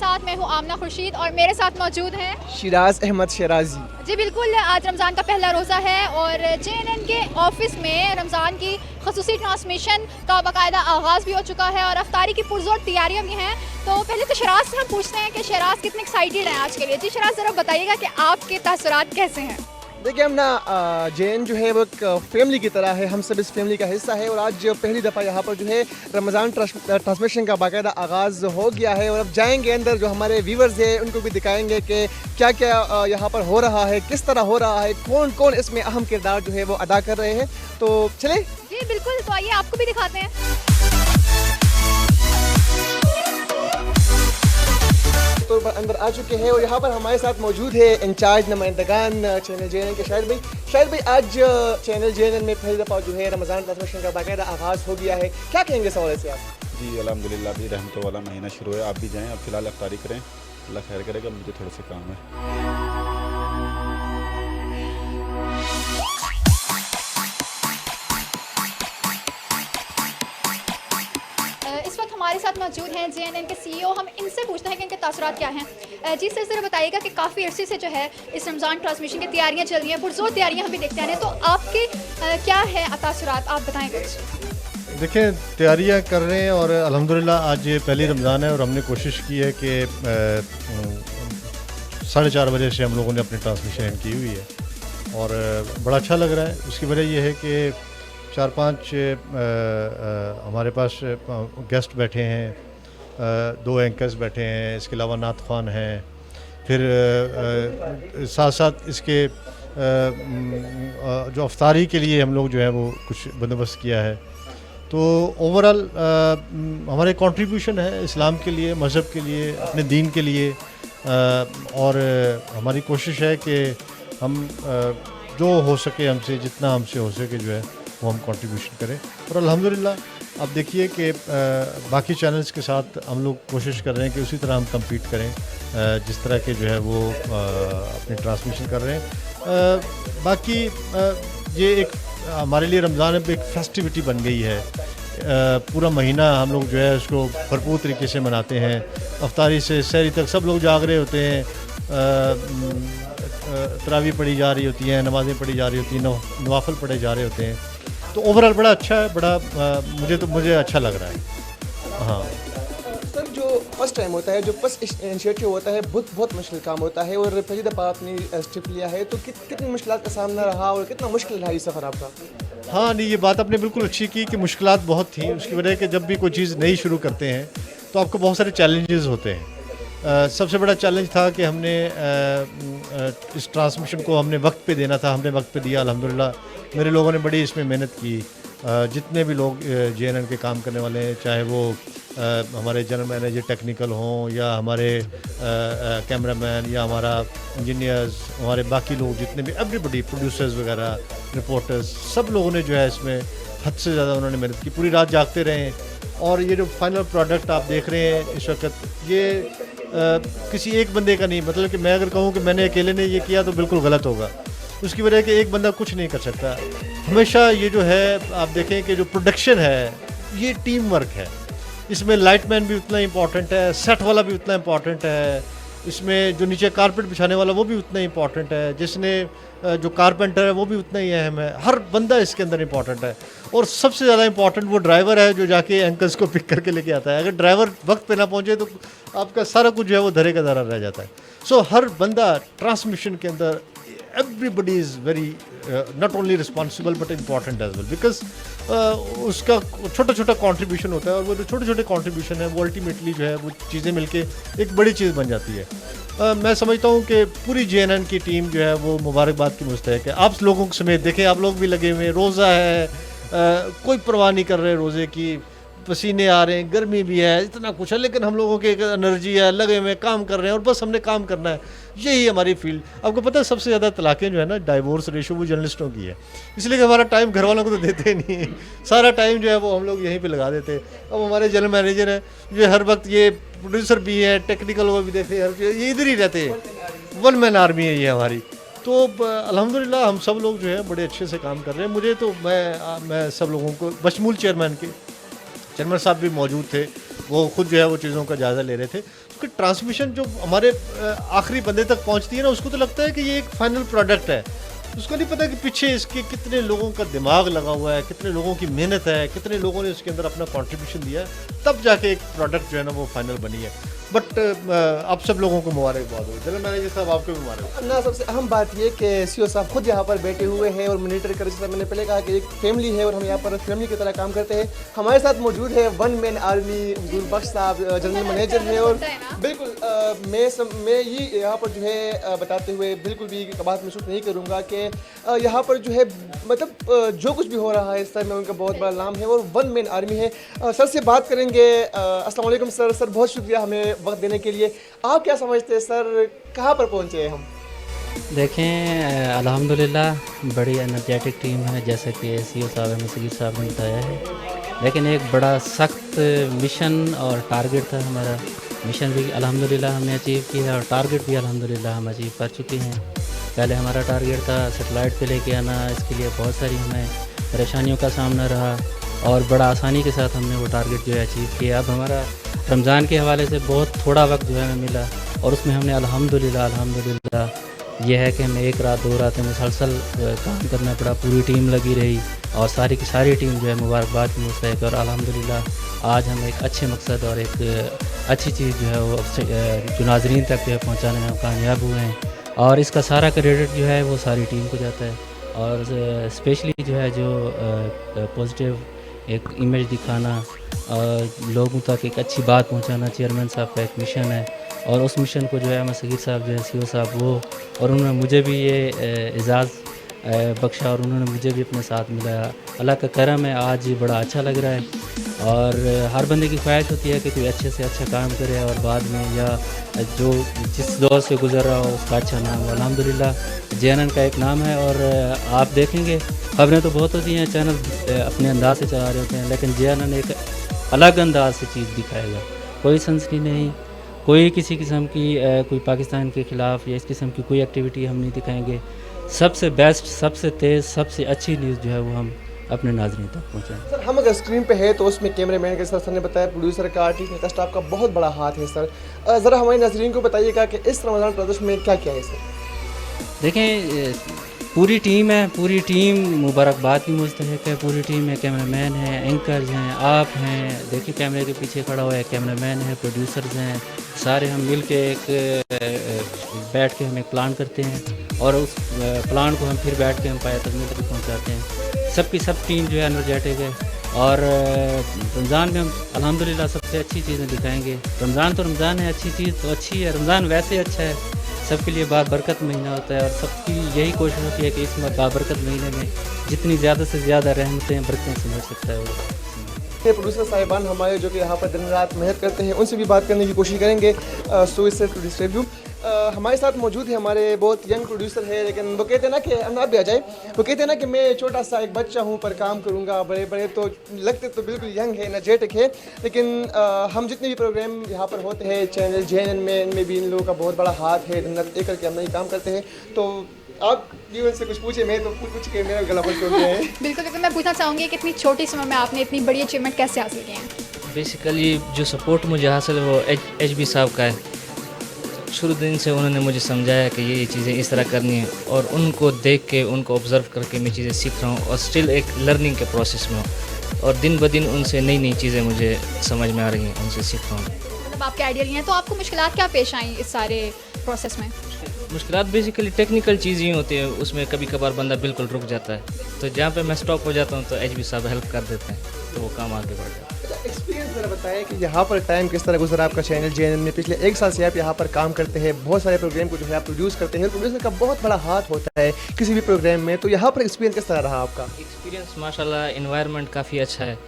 साथ मैं हूँ आमना खुर्शीद और मेरे साथ मौजूद हैं शिराज अहमद शराजी। जी बिल्कुल, आज रमज़ान का पहला रोज़ा है और JNN के ऑफिस में रमज़ान की खसूसी ट्रांसमिशन का बाकायदा आगाज़ भी हो चुका है और अफ्तारी की पुरज़ोर तैयारियां भी हैं। तो पहले तो शराज से हम पूछते हैं कि शराज कितने एक्साइटेड हैं आज के लिए। जी शराज, ज़रा बताइएगा कि आपके तासुरात कैसे हैं। देखिए हम ना JN जो है वो एक फैमिली की तरह है, हम सब इस फैमिली का हिस्सा है और आज पहली दफ़ा यहाँ पर जो है रमज़ान ट्रांसमिशन का बाकायदा आगाज़ हो गया है और अब जाएंगे अंदर, जो हमारे व्यूवर्स हैं उनको भी दिखाएंगे कि क्या क्या यहाँ पर हो रहा है, किस तरह हो रहा है, कौन कौन इसमें अहम किरदार जो है वो अदा कर रहे हैं। तो चले जी बिल्कुल, तो आइए आपको भी दिखाते हैं। तौर पर अंदर आ चुके हैं और यहाँ पर हमारे साथ मौजूद है इंचार्ज नुमाइंदगान चैनल JNN के शाहिद भाई, आज चैनल JNN में पहली दफ़ा जो है रमज़ान ट्रांसमिशन का बाकायदा आगाज़ हो गया है, क्या कहेंगे इस हवाले से आप? जी अल्हम्दुलिल्लाह, अभी रहमतों वाला महीना शुरू है, आप भी जाएं, अब फ़िलहाल अफ्तारी करें, अल्लाह खैर करेगा, मुझे थोड़ा सा काम है। इस वक्त हमारे साथ मौजूद हैं JNN के CEO, हम इनसे पूछते हैं कि इनके तासुरात क्या हैं। जी सर, ज़रा बताइएगा कि काफ़ी अरसे से जो है इस रमज़ान ट्रांसमिशन की तैयारियां चल रही हैं, पुरज़ोर तैयारियां हम भी देखते हैं, तो आपके क्या है तासुरात, आप बताएं कुछ। देखें, तैयारियां कर रहे हैं और अल्हम्दुलिल्लाह आज पहली रमज़ान है और हमने कोशिश की है कि 4:30 बजे से हम लोगों ने अपनी ट्रांसमिशन एंड की हुई है और बड़ा अच्छा लग रहा है। उसकी वजह यह है कि 4-5 हमारे पास गेस्ट बैठे हैं, 2 एंकर्स बैठे हैं, इसके अलावा नात ख़्वान हैं, फिर साथ साथ इसके जो अफ्तारी के लिए हम लोग जो है वो कुछ बंदोबस्त किया है। तो ओवरऑल हमारे कंट्रीब्यूशन है इस्लाम के लिए, मज़हब के लिए, अपने दीन के लिए और हमारी कोशिश है कि हम जो हो सके हमसे, जितना हमसे हो सके जो है वो हम कंट्रीब्यूशन करें। और अल्हम्दुलिल्लाह अब देखिए कि बाकी चैनल्स के साथ हम लोग कोशिश कर रहे हैं कि उसी तरह हम compete करें जिस तरह के जो है वो अपनी ट्रांसमिशन कर रहे हैं। बाकी ये एक हमारे लिए रमज़ान अब एक फेस्टिविटी बन गई है, पूरा महीना हम लोग जो है उसको भरपूर तरीके से मनाते हैं, अफ्तारी से सहरी तक सब लोग जाग रहे होते हैं, तरावी पढ़ी जा रही होती हैं, नमाज़ें पढ़ी जा रही होती हैं, नवाफिल पढ़े जा रहे होते हैं। तो ओवरऑल बड़ा अच्छा है, बड़ा मुझे अच्छा लग रहा है। हाँ सर, जो फर्स्ट टाइम होता है, जो फर्स्ट इनिशिएटिव होता है, बहुत मुश्किल काम होता है और पहली दफ़ा आपने स्टेप लिया है, तो कितनी मुश्किलात का सामना रहा और कितना मुश्किल रहा ये सफ़र आपका? हाँ नहीं, ये बात आपने बिल्कुल अच्छी की कि मुश्किलात बहुत थी। उसकी वजह कि जब भी कोई चीज़ नई शुरू करते हैं तो आपको बहुत सारे चैलेंजेस होते हैं। सबसे बड़ा चैलेंज था कि हमने इस ट्रांसमिशन को हमने वक्त पे देना था, हमने वक्त पे दिया अल्हम्दुलिल्लाह। मेरे लोगों ने बड़ी इसमें मेहनत की, जितने भी लोग JNN के काम करने वाले हैं, चाहे वो हमारे जनरल मैनेजर टेक्निकल हों या हमारे कैमरामैन या हमारा इंजीनियर्स, हमारे बाकी लोग जितने भी एवरीबडी, प्रोड्यूसर्स वगैरह, रिपोर्टर्स, सब लोगों ने जो है इसमें हद से ज़्यादा उन्होंने मेहनत की, पूरी रात जागते रहे। और ये जो फाइनल प्रोडक्ट आप देख रहे हैं इस वक्त, ये किसी एक बंदे का नहीं, मतलब कि मैं अगर कहूँ कि मैंने अकेले ने ये किया तो बिल्कुल गलत होगा। उसकी वजह कि एक बंदा कुछ नहीं कर सकता। हमेशा ये जो है आप देखें कि जो प्रोडक्शन है ये टीम वर्क है, इसमें लाइटमैन भी उतना इम्पॉर्टेंट है, सेट वाला भी उतना इम्पॉर्टेंट है, इसमें जो नीचे कारपेट बिछाने वाला वो भी उतना ही इम्पॉर्टेंट है, जिसने जो कारपेंटर है वो भी उतना ही अहम है, हर बंदा इसके अंदर इम्पॉर्टेंट है। और सबसे ज़्यादा इम्पॉर्टेंट वो ड्राइवर है जो जाके एंकर्स को पिक करके लेके आता है। अगर ड्राइवर वक्त पे ना पहुंचे तो आपका सारा कुछ जो है वो धरे का धरा रह जाता है। सो हर बंदा ट्रांसमिशन के अंदर, everybody is very not only responsible but important as well, because उसका छोटा छोटा कंट्रीब्यूशन होता है और वो जो छोटे छोटे कंट्रीब्यूशन है वो अल्टीमेटली जो है वो चीज़ें मिलके एक बड़ी चीज़ बन जाती है। मैं समझता हूँ कि पूरी JNN की टीम जो है वो मुबारकबाद की मुस्तहिक है। आप लोगों समेत देखें, आप लोग भी लगे हुए हैं, रोज़ा है, कोई परवाह नहीं कर रहे रोज़े की, पसीने आ रहे हैं, गर्मी भी है, इतना कुछ है, लेकिन हम लोगों की एक एनर्जी है, लगे हुए काम कर रहे हैं और बस हमने काम करना है, यही हमारी फील्ड। आपको पता है सबसे ज़्यादा तलाक़ें जो है ना, डाइवोर्स रेशो वो जर्नलिस्टों की है, इसलिए कि हमारा टाइम घर वालों को तो देते ही नहीं है, सारा टाइम जो है वो हम लोग यहीं पे लगा देते हैं। अब हमारे जनरल मैनेजर हैं जो हर वक्त, ये प्रोड्यूसर भी है, टेक्निकल वो भी देखते हैं, ये इधर ही रहते हैं, 1 मैन आर्मी है ये हमारी। तो अल्हम्दुलिल्लाह हम सब लोग जो है बड़े अच्छे से काम कर रहे हैं। मुझे तो मैं सब लोगों को, बशमूल चेयरमैन साहब भी मौजूद थे, वो खुद जो है वो चीज़ों का जायज़ा ले रहे थे। उसकी ट्रांसमिशन जो हमारे आखिरी बंदे तक पहुंचती है ना, उसको तो लगता है कि ये एक फाइनल प्रोडक्ट है। उसको नहीं पता कि पीछे इसके कितने लोगों का दिमाग लगा हुआ है, कितने लोगों की मेहनत है, कितने लोगों ने उसके अंदर अपना कंट्रीब्यूशन दिया है, तब जाके एक प्रोडक्ट जो है ना वो फाइनल बनी है। बट आप सब लोगों को मुबारकबाद हो। जनरल मैनेजर साहब आपको भी मुबारक। ना सबसे अहम बात ये कि सीओ साहब खुद यहाँ पर बैठे हुए हैं और मॉनिटर कर, जैसा मैंने पहले कहा कि एक फैमिली है और हम यहाँ पर फैमिली की तरह काम करते हैं। हमारे साथ मौजूद है वन मैन आर्मी गुरबख्श साहब, जनरल मैनेजर है। और बिल्कुल मैं ये यहाँ पर जो है बताते हुए बिल्कुल भी बात महसूस नहीं करूँगा कि यहाँ पर जो है मतलब जो कुछ भी हो रहा है इस समय उनका बहुत बड़ा नाम है और वन मैन आर्मी है। सर से बात करेंगे। अस्सलाम वालेकुम सर। सर बहुत शुक्रिया हमें वक्त देने के लिए। आप क्या समझते हैं सर, कहाँ पर पहुँचे हैं हम? देखें अल्हम्दुलिल्लाह बड़ी एनर्जेटिक टीम है, जैसा कि सीओ साहब हमें सगीर साहब ने बताया है। लेकिन एक बड़ा सख्त मिशन और टारगेट था हमारा। मिशन भी अल्हम्दुलिल्लाह हमने अचीव किया और टारगेट भी अल्हम्दुलिल्लाह हम अचीव कर चुके हैं। पहले हमारा टारगेट था सेटेलाइट पे लेके आना, इसके लिए बहुत सारी हमें परेशानियों का सामना रहा और बड़ा आसानी के साथ हमने वो टारगेट जो है अचीव किया। अब हमारा रमज़ान के हवाले से बहुत थोड़ा वक्त जो है हमें मिला और उसमें हमने अल्हम्दुलिल्लाह ये है कि हमें एक रात दो रातें मुसलसल काम करना पड़ा। पूरी टीम लगी रही और सारी की सारी टीम जो है मुबारकबाद की मुस्तहिक। और अल्हम्दुलिल्लाह आज हम एक अच्छे मकसद और एक अच्छी चीज़ जो है वो जो नाज़रीन तक जो है पहुँचाने में हम कामयाब हुए हैं और इसका सारा क्रेडिट जो है वो सारी टीम को जाता है। और स्पेशली जो है जो पॉजिटिव एक इमेज दिखाना और लोगों तक एक अच्छी बात पहुंचाना चेयरमैन साहब का एक मिशन है और उस मिशन को जो है हमें सगीर साहब जो है सीओ साहब वो और उन्होंने मुझे भी ये एजाज़ बख्शा और उन्होंने मुझे भी अपने साथ मिलाया। अल्लाह का करम है, आज बड़ा अच्छा लग रहा है। और हर बंदे की ख्वाहिश होती है कि कोई अच्छे से अच्छा काम करे और बाद में या जो जिस दौर से गुजर रहा हो उसका अच्छा नाम हो। अल्हम्दुलिल्लाह JNN का एक नाम है और आप देखेंगे खबरें तो बहुत होती हैं, चैनल अपने अंदाज से चला रहे होते हैं, लेकिन JNN एक अलग अंदाज से चीज़ दिखाएगा। कोई सनसनी नहीं, कोई किसी किस्म की कोई पाकिस्तान के ख़िलाफ़ या इस किस्म की कोई एक्टिविटी हम नहीं दिखाएंगे। सबसे बेस्ट, सबसे तेज़, सबसे अच्छी न्यूज़ जो है वो हम अपने नाज़रीन तक पहुँचाएँ। सर हम अगर स्क्रीन पे है तो उसमें कैमरामैन के सर ने बताया, प्रोड्यूसर का, आर्टिस्ट का, स्टाफ का बहुत बड़ा हाथ है। सर ज़रा हमारे नाज़रीन को बताइएगा कि इस रमज़ान प्रदर्शन में क्या क्या है सर? देखें पूरी टीम है, पूरी टीम मुबारकबाद की मुस्तहिक है। पूरी टीम है, कैमरामैन हैं, एंकर्स हैं, आप हैं, देखिए कैमरे के पीछे खड़ा हुआ है कैमरामैन है, प्रोड्यूसर्स हैं, सारे हम मिल के एक बैठ के हम एक प्लान करते हैं और उस प्लान को हम फिर बैठ के हम पाया तकमील तक पहुँचाते हैं। सबकी सब टीम जो है एनर्जेटिक है और रमज़ान में हम अल्हम्दुलिल्लाह सबसे अच्छी चीज़ें दिखाएंगे। रमज़ान तो रमज़ान है, अच्छी चीज़ तो अच्छी है, रमज़ान वैसे अच्छा है, सबके लिए बाबरकत महीना होता है और सबकी यही कोशिश होती है कि इस बाबरकत महीने में जितनी ज़्यादा से ज़्यादा रहमतें बरकतें समझ सकता है वो। प्रोड्यूसर साहिबान हमारे जो कि यहाँ पर दिन रात मेहनत करते हैं उनसे भी बात करने की कोशिश करेंगे। सो इससे रिव्यू हमारे साथ मौजूद है, हमारे बहुत यंग प्रोड्यूसर है, लेकिन वो कहते हैं ना कि आप भी आ जाए, वो कहते हैं ना कि मैं छोटा सा एक बच्चा हूँ पर काम करूँगा। बड़े बड़े तो लगते तो बिल्कुल यंग है, एनर्जेटिक है, लेकिन हम जितने भी प्रोग्राम यहाँ पर होते हैं चैनल JNN में, इनमें भी इन लोगों का बहुत बड़ा हाथ है। दिन रात एक करके हम नहीं काम करते हैं। तो आप जीवन से कुछ पूछे, मैं तो पूछ के मेरा गला बंद हो गया है। बिल्कुल बिल्कुल, मैं पूछना चाहूँगी कि इतनी छोटी समय में आपने इतनी बड़ी अचीवमेंट कैसे हासिल की है? बेसिकली जो सपोर्ट मुझे हासिल है वो HB साहब का है। शुरू दिन से उन्होंने मुझे समझाया कि ये चीज़ें इस तरह करनी है और उनको देख के, उनको ऑब्ज़र्व करके मैं चीज़ें सीख रहा हूँ और स्टिल एक लर्निंग के प्रोसेस में हूँ और दिन ब दिन उनसे नई नई चीज़ें मुझे समझ में आ रही हैं, उनसे सीख रहा हूँ। मतलब आपके आइडिया लिए हैं, तो आपको मुश्किलात क्या पेश आई इस सारे प्रोसेस में? मुश्किलात बेसिकली टेक्निकल चीज़ ही होती है, उसमें कभी कभार बंदा बिल्कुल रुक जाता है, तो जहाँ पे मैं स्टॉप हो जाता हूँ तो HB साहब हेल्प कर देते हैं, तो वो काम आगे बढ़ जाता है। एक्सपीरियंस ज़रा बताएं कि यहाँ पर टाइम किस तरह गुजरा आपका चैनल JNN में? पिछले एक साल से आप यहाँ पर काम करते हैं, बहुत सारे प्रोग्राम को जो है आप प्रोड्यूस करते हैं, प्रोड्यूसर का बहुत बड़ा हाथ होता है किसी भी प्रोग्राम में, तो यहाँ पर एक्सपीरियंस किस तरह रहा आपका? एक्सपीरियंस माशाल्लाह एनवायरनमेंट काफ़ी अच्छा है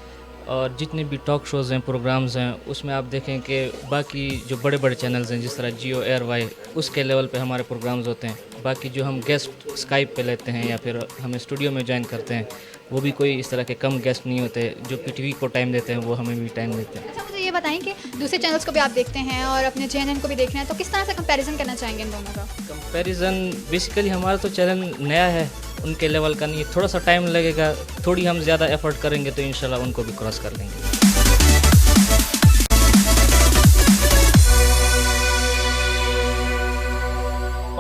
और जितने भी टॉक शोज़ हैं, प्रोग्राम्स हैं, उसमें आप देखें कि बाकी जो बड़े बड़े चैनल्स हैं जिस तरह Jio Airway उसके लेवल पे हमारे प्रोग्राम्स होते हैं। बाकी जो हम गेस्ट स्काइप पे लेते हैं या फिर हमें स्टूडियो में ज्वाइन करते हैं वो भी कोई इस तरह के कम गेस्ट नहीं होते। जो PTV को टाइम देते हैं वो हमें भी टाइम देते हैं। अच्छा मुझे ये बताएं कि दूसरे चैनल्स को भी आप देखते हैं और अपने JNN को भी देख रहे हैं, तो किस तरह से कंपैरिजन करना चाहेंगे इन दोनों का? कंपैरिजन बेसिकली हमारा तो चैनल नया है, उनके लेवल का नहीं है, थोड़ा सा टाइम लगेगा, थोड़ी हम ज़्यादा एफर्ट करेंगे तो इंशाल्लाह उनको भी क्रॉस कर लेंगे।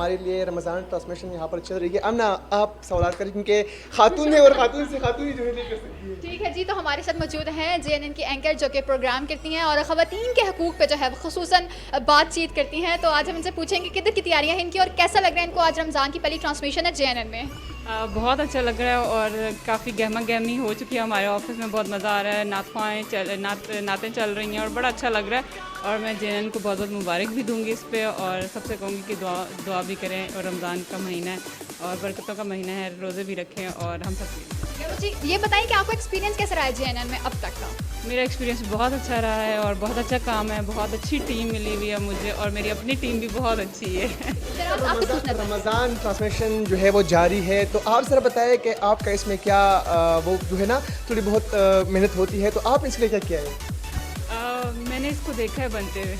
हमारे लिए रमज़ान ट्रांसमिशन यहाँ पर चल रही है। अब ना आप सवाल करें क्योंकि खातून है और खातून से खातून ही जो है नहीं कर सकती है। ठीक है जी, तो हमारे साथ मौजूद हैं JNN की एंकर जो कि प्रोग्राम करती हैं और ख़वातीन के हकूक़ पे जो है ख़ुसूसन बातचीत करती हैं। तो आज हम इनसे पूछेंगे किधर की तैयारियाँ हैं इनकी और कैसा लग रहा है इनको आज रमज़ान की पहली ट्रांसमिशन है JNN में। बहुत अच्छा लग रहा है और काफ़ी गहमा गहमी हो चुकी है हमारे ऑफिस में, बहुत मज़ा आ रहा है, नातें चल रही हैं और बड़ा अच्छा लग रहा है। और मैं JNN को बहुत बहुत मुबारक भी दूंगी इस पे और सबसे कहूँगी कि दुआ भी करें। और रमज़ान का महीना है और बरकतों का महीना है, रोज़े भी रखें और हम सब। मुझे ये बताएं कि आपको एक्सपीरियंस कैसा रहा है JNN में अब तक का? मेरा एक्सपीरियंस बहुत अच्छा रहा है और बहुत अच्छा काम है, बहुत अच्छी टीम मिली हुई है मुझे और मेरी अपनी टीम भी बहुत अच्छी है। रमज़ान ट्रांसमिशन जो है वो जारी है, तो आप ज़रा बताएं कि आपका इसमें क्या वो जो है ना थोड़ी बहुत मेहनत होती है, तो आप इसके लिए क्या किया है? मैंने इसको देखा है बनते हुए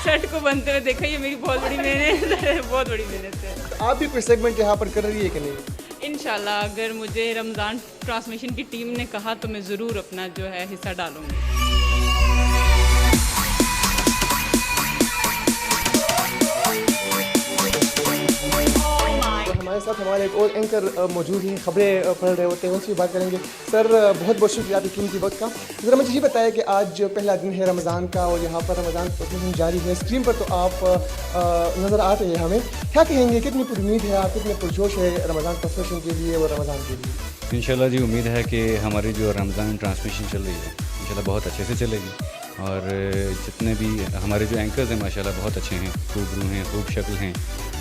सेट को बनते हुए देखा, ये मेरी बहुत बड़ी मेहनत है, बहुत बड़ी मेहनत है। तो आप भी कोई सेगमेंट यहाँ पर कर रही है कि नहीं? इंशाल्लाह अगर मुझे रमज़ान ट्रांसमिशन की टीम ने कहा तो मैं ज़रूर अपना जो है हिस्सा डालूँगी। हमारे साथ हमारे एक और एंकर मौजूद हैं, खबरें पढ़ रहे होते हैं, उनसे भी बात करेंगे। सर बहुत बहुत शुक्रिया आपकी कीमती वक्त का। ज़रा मुझे ये बताया कि आज पहला दिन है रमज़ान का और यहाँ पर रमज़ान ट्रांसमिशन जारी है, स्क्रीन पर तो आप नज़र आते हैं हमें, क्या कहेंगे, कितनी उम्मीद है आप, कितने पुरजोश है रमज़ान ट्रांसमिशन के लिए और रमज़ान के लिए? इंशाल्लाह जी उम्मीद है कि हमारी जो रमज़ान ट्रांसमिशन चल रही है इंशाल्लाह बहुत अच्छे से चलेगी और जितने भी हमारे जो एंकर्स हैं माशाल्लाह बहुत अच्छे हैं, खूब रूह हैं, खूब शक्ल हैं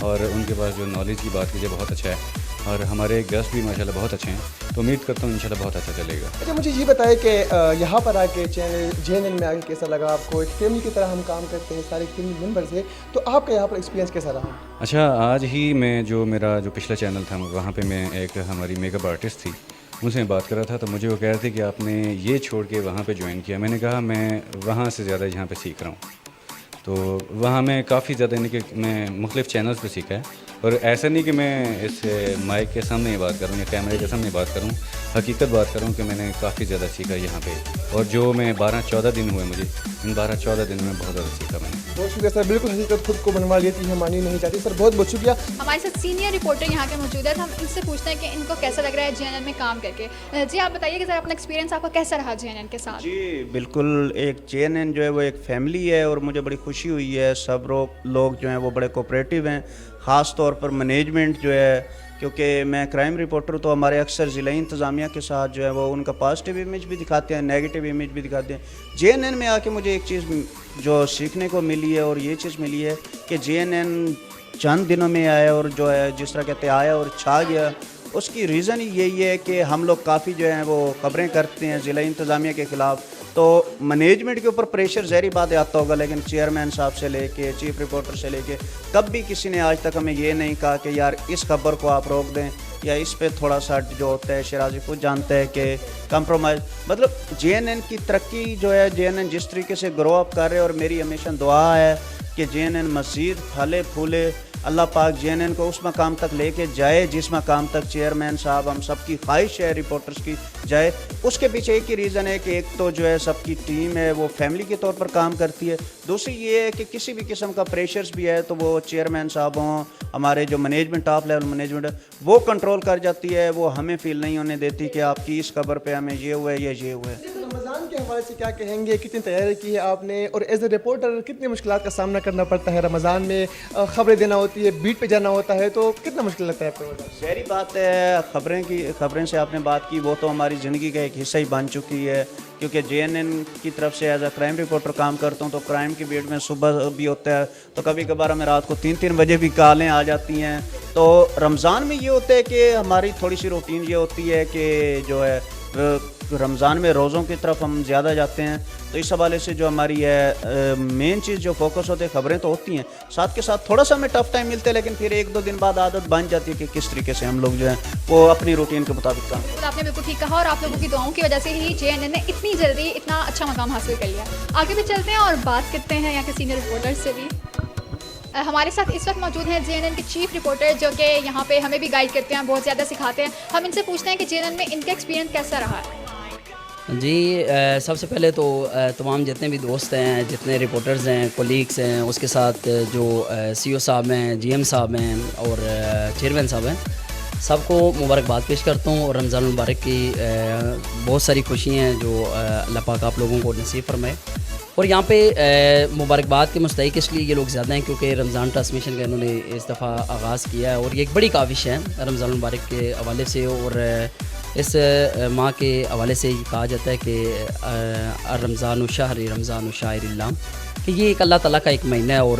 और उनके पास जो नॉलेज की बात कीजिए बहुत अच्छा है और हमारे गेस्ट भी माशाल्लाह बहुत अच्छे हैं, तो उम्मीद करता हूँ इंशाल्लाह बहुत अच्छा चलेगा। अच्छा मुझे ये बताएं कि यहाँ पर आके JNN में आके कैसा लगा आपको? एक फैमिली की तरह हम काम करते हैं, सारे फैमिली मेम्बर्स हैं, तो आपका यहाँ पर एक्सपीरियंस कैसा रहा? अच्छा आज ही मैं जो मेरा जो पिछला चैनल था वहाँ पर मैं एक हमारी मेकअप आर्टिस्ट थी, उनसे मैं बात कर रहा था, तो मुझे वो कह रहे थे कि आपने ये छोड़ के वहाँ पे ज्वाइन किया। मैंने कहा मैं वहाँ से ज़्यादा यहाँ पे सीख रहा हूँ, तो वहाँ मैं काफ़ी ज़्यादा यानी कि मैं मुख्तलिफ़ चैनल्स पे सीखा है और ऐसा नहीं कि मैं इस माइक के सामने ही बात करूँ या कैमरे के सामने बात करूँ, हकीकत बात करूँ कि मैंने काफ़ी ज़्यादा सीखा यहाँ पे और जो मैं 12-14 दिन हुए मुझे, इन 12-14 दिन में बहुत ज़्यादा सीखा मैंने। बहुत शुक्रिया सर, बिल्कुल हकीकत खुद को बनवा लेती है, मानी नहीं जाती। सर बहुत बहुत शुक्रिया। हमारे साथ सीनियर रिपोर्टर यहाँ के मौजूद है, तो हम इनसे पूछते हैं कि इनको कैसा लग रहा है JNN में काम करके। जी आप बताइए कि सर अपना एक्सपीरियंस आपका कैसा रहा JNN के साथ? जी बिल्कुल, एक JNN जो है वो एक फैमिली है और मुझे बड़ी खुशी हुई है, सब लोग जो हैं वो बड़े कोऑपरेटिव हैं, ख़ास तौर पर मैनेजमेंट जो है, क्योंकि मैं क्राइम रिपोर्टर तो हमारे अक्सर ज़िला इंतज़ामिया के साथ जो है वो उनका पॉजिटिव इमेज भी दिखाते हैं, नेगेटिव इमेज भी दिखाते हैं। JNN में आके मुझे एक चीज़ जो सीखने को मिली है और ये चीज़ मिली है कि JNN चंद दिनों में आया और जो है जिस तरह कहते आया और छा गया, उसकी रीज़न ही यही है कि हम लोग काफ़ी जो हैं वो खबरें करते हैं ज़िला इंतज़ामिया के ख़िलाफ़, तो मैनेजमेंट के ऊपर प्रेशर ज़हरी बात आता होगा, लेकिन चेयरमैन साहब से लेके चीफ रिपोर्टर से लेके कभी किसी ने आज तक हमें ये नहीं कहा कि यार इस खबर को आप रोक दें या इस पे थोड़ा सा जो होता है, शराजी खुद जानते हैं कि कंप्रोमाइज़, मतलब JNN की तरक्की जो है, JNN जिस तरीके से ग्रो अप कर रहे हैं और मेरी हमेशा दुआ है कि JNN मज़ीद फले फूले, अल्लाह पाक JNN को उस मकाम तक लेके जाए जिस मकाम तक चेयरमैन साहब हम सबकी ख्वाहिश है रिपोर्टर्स की जाए। उसके पीछे एक ही रीज़न है कि एक तो जो है सबकी टीम है वो फैमिली के तौर पर काम करती है, दूसरी ये है कि किसी भी किस्म का प्रेशर्स भी है तो वो चेयरमैन साहब हों, हमारे जो मैनेजमेंट टॉप लेवल मैनेजमेंट है वो कंट्रोल कर जाती है, वो हमें फील नहीं होने देती कि आपकी इस खबर पे हमें ये हुआ है या ये हुआ है। रमज़ान के हवाले से क्या कहेंगे, कितनी तैयारी की है आपने और एज ए रिपोर्टर कितनी मुश्किलात का सामना करना पड़ता है रमज़ान में? खबरें देना होती है, बीट पे जाना होता है, तो कितना मुश्किल लगता है आपको? शहरी बात है, खबरें से आपने बात की, वो तो हमारी ज़िंदगी का एक हिस्सा ही बन चुकी है, क्योंकि JNN की तरफ से एज अ क्राइम रिपोर्टर काम करता हूँ, तो क्राइम की बीट में सुबह भी होता है, तो कभी कभार हमें रात को 3-3 बजे भी कॉलें आ जाती हैं। तो रमज़ान में ये होता है कि हमारी थोड़ी सी रूटीन ये होती है कि जो है रमज़ान में रोज़ों की तरफ हम ज़्यादा जाते हैं, तो इस हवाले से जो हमारी है मेन चीज़ जो फोकस होते हैं, खबरें तो होती हैं, साथ के साथ थोड़ा सा हमें टफ टाइम मिलता है, लेकिन फिर 1-2 दिन बाद आदत बन जाती है कि किस तरीके से हम लोग जो है वो अपनी रूटीन के मुताबिक काम। तो आपने बिल्कुल ठीक कहा और आप लोगों की दुआओं की वजह से ही JNN ने इतनी जल्दी इतना अच्छा मकाम हासिल कर लिया। आगे भी चलते हैं और बात करते हैं यहाँ के सीनियर रिपोर्टर से भी। हमारे साथ इस वक्त मौजूद हैं JNN के चीफ रिपोर्टर जो कि यहाँ पे हमें भी गाइड करते हैं, बहुत ज़्यादा सिखाते हैं। हम इनसे पूछते हैं कि JNN में इनका एक्सपीरियंस कैसा रहा है। جی سب سے پہلے تو تمام جتنے بھی دوست ہیں، جتنے رپورٹرز ہیں، کولیگس ہیں، اس کے ساتھ جو سی او صاحب ہیں، جی ایم صاحب ہیں اور چیئرمین صاحب ہیں، سب کو مبارکباد پیش کرتا ہوں. اور رمضان المبارک کی بہت ساری خوشی ہیں جو اللہ پاک آپ لوگوں کو نصیب فرمائے. اور یہاں پہ مبارکباد کے مستحق اس لیے یہ لوگ زیادہ ہیں کیونکہ رمضان ٹرانسمیشن کا انہوں نے اس دفعہ آغاز کیا ہے، اور یہ ایک بڑی کاوش ہے رمضان المبارک کے حوالے سے. اور اس ماہ کے حوالے سے یہ کہا جاتا ہے کہ رمضان و شہر رمضان و شاعر اللہ، کہ یہ ایک اللہ تعالیٰ کا ایک مہینہ ہے اور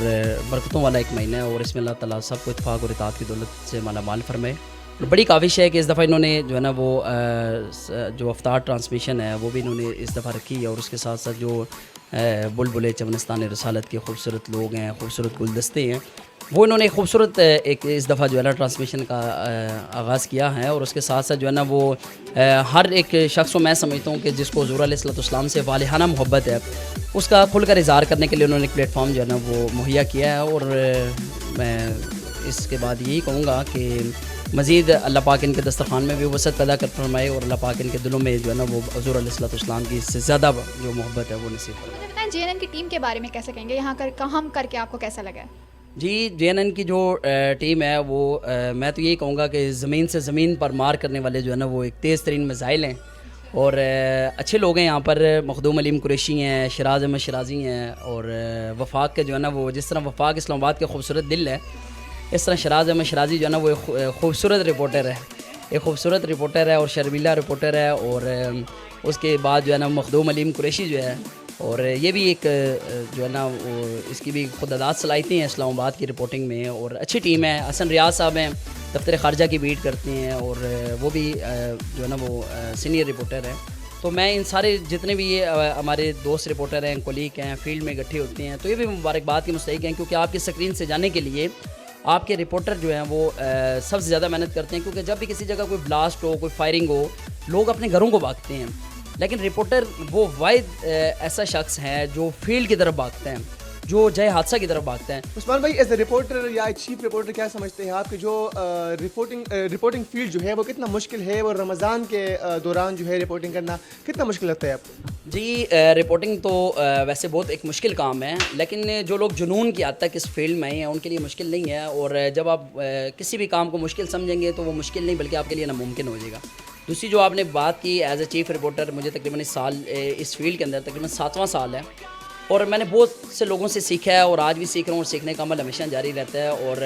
برکتوں والا ایک مہینہ ہے، اور اس میں اللہ تعالیٰ سب کو اتفاق اور اطاعت کی دولت سے مالا مال فرمائے. بڑی کاوش ہے کہ اس دفعہ انہوں نے جو ہے نا وہ جو افطار ٹرانسمیشن ہے وہ بھی انہوں نے اس دفعہ رکھی ہے، اور اس کے ساتھ ساتھ جو بلبل چمنستان رسالت کے خوبصورت لوگ ہیں، خوبصورت گلدستے ہیں، وہ انہوں نے خوبصورت ایک اس دفعہ جو ہے نا ٹرانسمیشن کا آغاز کیا ہے. اور اس کے ساتھ ساتھ جو ہے نا وہ ہر ایک شخص کو میں سمجھتا ہوں کہ جس کو حضور علیہ السلام سے والہانہ محبت ہے، اس کا کھل کر اظہار کرنے کے لیے انہوں نے ایک پلیٹ فارم جو ہے نا وہ مہیا کیا ہے. اور میں اس کے بعد یہی کہوں گا کہ مزید اللہ پاک ان کے دسترخوان میں بھی وسعت پیدا کر فرمائے، اور اللہ پاک ان کے دلوں میں جو ہے نا وہ حضور علیہ السلام کی اس سے زیادہ جو محبت ہے وہ نصیب فرمائے. مجھے بتائیں JNN کی ٹیم کے بارے میں کیسے کہیں گے، یہاں کام کر کے آپ کو کیسا لگا ہے؟ جی JNN کی جو ٹیم ہے وہ میں تو یہی کہوں گا کہ زمین سے زمین پر مار کرنے والے جو ہے نا وہ ایک تیز ترین میزائل ہیں، اور اچھے لوگ ہیں. یہاں پر مخدوم علیم قریشی ہیں، شراز احمد شرازی ہیں، اور وفاق کے جو ہے نا وہ جس طرح وفاق اسلام آباد کے خوبصورت دل ہے، اس طرح شراز احمد شرازی جو ہے نا وہ ایک خوبصورت رپورٹر ہے، ایک خوبصورت رپورٹر ہے اور شرمیلا رپورٹر ہے. اور اس کے بعد جو ہے نا مخدوم علیم قریشی جو ہے، اور یہ بھی ایک جو ہے نا اس کی بھی خود اداد صلاحیتیں ہیں اسلام آباد کی رپورٹنگ میں، اور اچھی ٹیم ہے. حسن ریاض صاحب ہیں، دفتر خارجہ کی بیٹ کرتے ہیں، اور وہ بھی جو ہے نا وہ سینئر رپورٹر ہیں. تو میں ان سارے جتنے بھی یہ ہمارے دوست رپورٹر ہیں، کولیگ ہیں، فیلڈ میں اکٹھے ہوتے ہیں، تو یہ بھی مبارکباد کے مستحق ہیں کیونکہ آپ کی اسکرین سے جانے کے لیے آپ کے رپورٹر جو ہیں وہ سب سے زیادہ محنت کرتے ہیں. کیونکہ جب بھی کسی جگہ کوئی بلاسٹ ہو، کوئی فائرنگ ہو، لوگ اپنے گھروں کو بھاگتے ہیں، لیکن رپورٹر وہ واحد ایسا شخص ہے جو فیلڈ کی طرف بھاگتا ہے، جو جائے حادثہ کی طرف بھاگتا ہے. عثمان بھائی ایز اے رپورٹر یا چیف رپورٹر کیا سمجھتے ہیں آپ کہ جو رپورٹنگ فیلڈ جو ہے وہ کتنا مشکل ہے، اور رمضان کے دوران جو ہے رپورٹنگ کرنا کتنا مشکل لگتا ہے آپ کو؟ جی رپورٹنگ تو ویسے بہت ایک مشکل کام ہے، لیکن جو لوگ جنون کی حد تک اس فیلڈ میں ہیں ان کے لیے مشکل نہیں ہے. اور جب آپ کسی بھی کام کو مشکل سمجھیں گے تو وہ مشکل نہیں بلکہ آپ کے لیے ناممکن ہو جائے گا. دوسری جو آپ نے بات کی ایز اے چیف رپورٹر، مجھے تقریباً اس سال اس فیلڈ کے اندر تقریباً 7واں سال ہے، اور میں نے بہت سے لوگوں سے سیکھا ہے اور آج بھی سیکھ رہا ہوں، اور سیکھنے کا عمل ہمیشہ جاری رہتا ہے. اور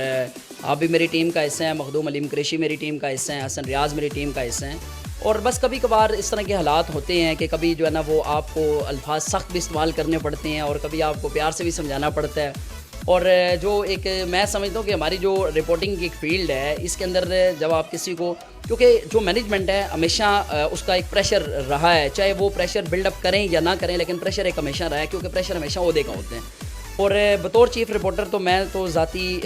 آپ بھی میری ٹیم کا حصہ ہیں، مخدوم علیم قریشی میری ٹیم کا حصہ ہیں، حسن ریاض میری ٹیم کا حصہ ہیں. اور بس کبھی کبھار اس طرح کے حالات ہوتے ہیں کہ کبھی جو ہے نا وہ آپ کو الفاظ سخت بھی استعمال کرنے پڑتے ہیں، اور کبھی آپ کو پیار سے بھی سمجھانا پڑتا ہے. اور جو ایک میں سمجھتا ہوں کہ ہماری جو رپورٹنگ کی ایک فیلڈ ہے، اس کے اندر جب آپ کسی کو، کیونکہ جو مینجمنٹ ہے ہمیشہ اس کا ایک پریشر رہا ہے، چاہے وہ پریشر بلڈ اپ کریں یا نہ کریں، لیکن پریشر ایک ہمیشہ رہا ہے، کیونکہ پریشر ہمیشہ عہدے کا ہوتے ہیں. اور بطور چیف رپورٹر تو میں تو ذاتی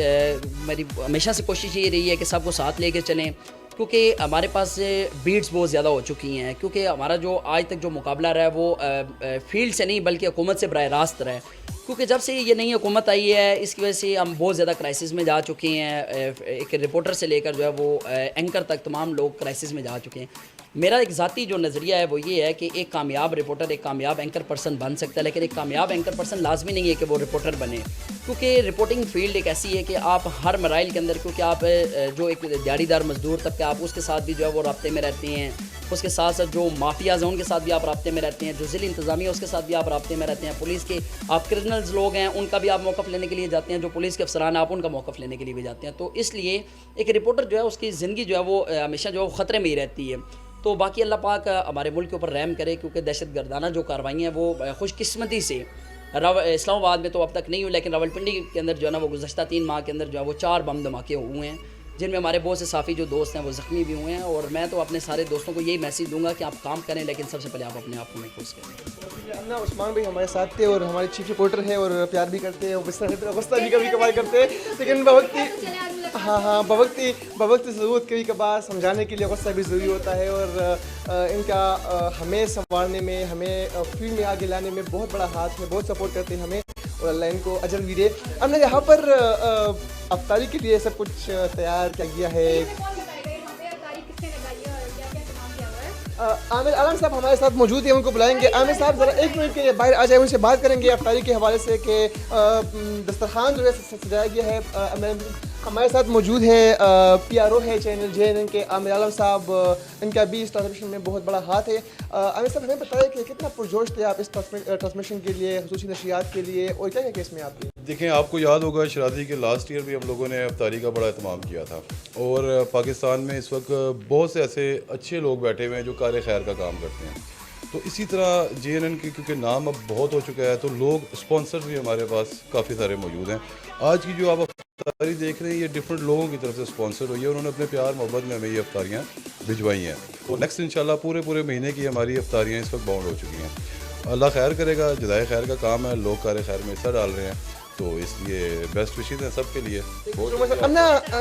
میری ہمیشہ سے کوشش یہ رہی ہے کہ سب کو ساتھ لے کے چلیں، کیونکہ ہمارے پاس بیٹس بہت زیادہ ہو چکی ہیں. کیونکہ ہمارا جو آج تک جو مقابلہ رہا ہے وہ فیلڈ سے نہیں بلکہ حکومت سے براہ راست رہا ہے. کیونکہ جب سے یہ نئی حکومت آئی ہے اس کی وجہ سے ہم بہت زیادہ کرائسس میں جا چکے ہیں. ایک رپورٹر سے لے کر جو ہے وہ اینکر تک تمام لوگ کرائسس میں جا چکے ہیں. میرا ایک ذاتی جو نظریہ ہے وہ یہ ہے کہ ایک کامیاب رپورٹر ایک کامیاب اینکر پرسن بن سکتا ہے، لیکن ایک کامیاب اینکر پرسن لازمی نہیں ہے کہ وہ رپورٹر بنے. کیونکہ رپورٹنگ فیلڈ ایک ایسی ہے کہ آپ ہر مراحل کے اندر، کیونکہ آپ جو ایک دیہڑی دار مزدور تک کہ آپ اس کے ساتھ بھی جو ہے وہ رابطے میں رہتے ہیں، اس کے ساتھ ساتھ جو مافیاز ہیں ان کے ساتھ بھی آپ رابطے میں رہتے ہیں، جو ضلع انتظامیہ اس کے ساتھ بھی آپ رابطے میں رہتے ہیں، پولیس کے آپ کرمنلز لوگ ہیں ان کا بھی آپ موقف لینے کے لیے جاتے ہیں، جو پولیس کے افسران آپ ان کا موقف لینے کے لیے بھی جاتے ہیں. تو اس لیے ایک رپورٹر جو ہے اس کی زندگی جو ہے وہ ہمیشہ جو ہے خطرے میں ہی رہتی ہے. تو باقی اللہ پاک ہمارے ملک کے اوپر رحم کرے، کیونکہ دہشت گردانہ جو کارروائیاں ہیں وہ خوش قسمتی سے اسلام آباد میں تو اب تک نہیں ہوئی، لیکن راولپنڈی کے اندر جو ہے نا وہ گزشتہ 3 ماہ کے اندر جو ہے وہ 4 بم دھماکے ہوئے ہیں، جن میں ہمارے بہت سے صحافی جو دوست ہیں وہ زخمی بھی ہوئے ہیں. اور میں تو اپنے سارے دوستوں کو یہی میسیج دوں گا کہ آپ کام کریں، لیکن سب سے پہلے آپ اپنے آپ کو محفوظ کریں. عثمان بھائی ہمارے ساتھ تھے اور ہمارے چیف رپورٹر ہیں اور پیار بھی کرتے ہیں، غصہ بھی کبھی کبھار کرتے ہیں، لیکن بوقت ضرورت کبھی کبھار سمجھانے کے لیے غصہ بھی ضروری ہوتا ہے. اور ان کا ہمیں سنوارنے میں، ہمیں فیلڈ میں آگے لانے میں بہت بڑا ہاتھ ہے، بہت سپورٹ کرتے ہیں ہمیں، اور اللہ ان کو اجر بھی دے. ہم نے یہاں پر افطاری کے لیے سب کچھ تیار کیا گیا ہے. عامر عالم صاحب ہمارے ساتھ موجود ہیں, ان کو بلائیں گے. عامر صاحب ذرا ایک منٹ کے لیے باہر آ جائیں, ان سے بات کریں گے افطاری کے حوالے سے کہ دسترخوان جو ہے سجایا گیا ہے. ہمارے ساتھ موجود ہے پی آر او ہے چینل JNN کے عامر عالم صاحب, ان کا بھی اس ٹرانسمیشن میں بہت بڑا ہاتھ ہے. عامر صاحب ہمیں بتائیں کہ کتنا پرجوش تھے آپ اس ٹرانسمیشن کے لیے, خصوصی نشریات کے لیے, اور کیا کیا کیس میں آپ کی؟ دیکھیں, آپ کو یاد ہوگا شرازی کے لاسٹ ایئر بھی ہم لوگوں نے افطاری کا بڑا اہتمام کیا تھا, اور پاکستان میں اس وقت بہت سے ایسے اچھے لوگ بیٹھے ہوئے ہیں جو کار خیر کا کام کرتے ہیں. تو اسی طرح JNN کی کیونکہ نام اب بہت ہو چکا ہے, تو لوگ اسپانسر بھی ہمارے پاس کافی سارے موجود ہیں. آج کی جو آپ افطاری دیکھ رہے ہیں یہ ڈفرینٹ لوگوں کی طرف سے اسپانسر ہوئی ہے, انہوں نے اپنے پیار محبت میں ہمیں یہ افطاریاں بھجوائی ہیں. اور نیکسٹ انشاءاللہ پورے مہینے کی ہماری افطاریاں اس وقت باؤنڈ ہو چکی ہیں. اللہ خیر کرے گا, جزائے خیر کا کام ہے, لوگ کار خیر میں حصہ ڈال رہے ہیں, تو اس لیے بیسٹ وشیز ہیں سب کے لیے.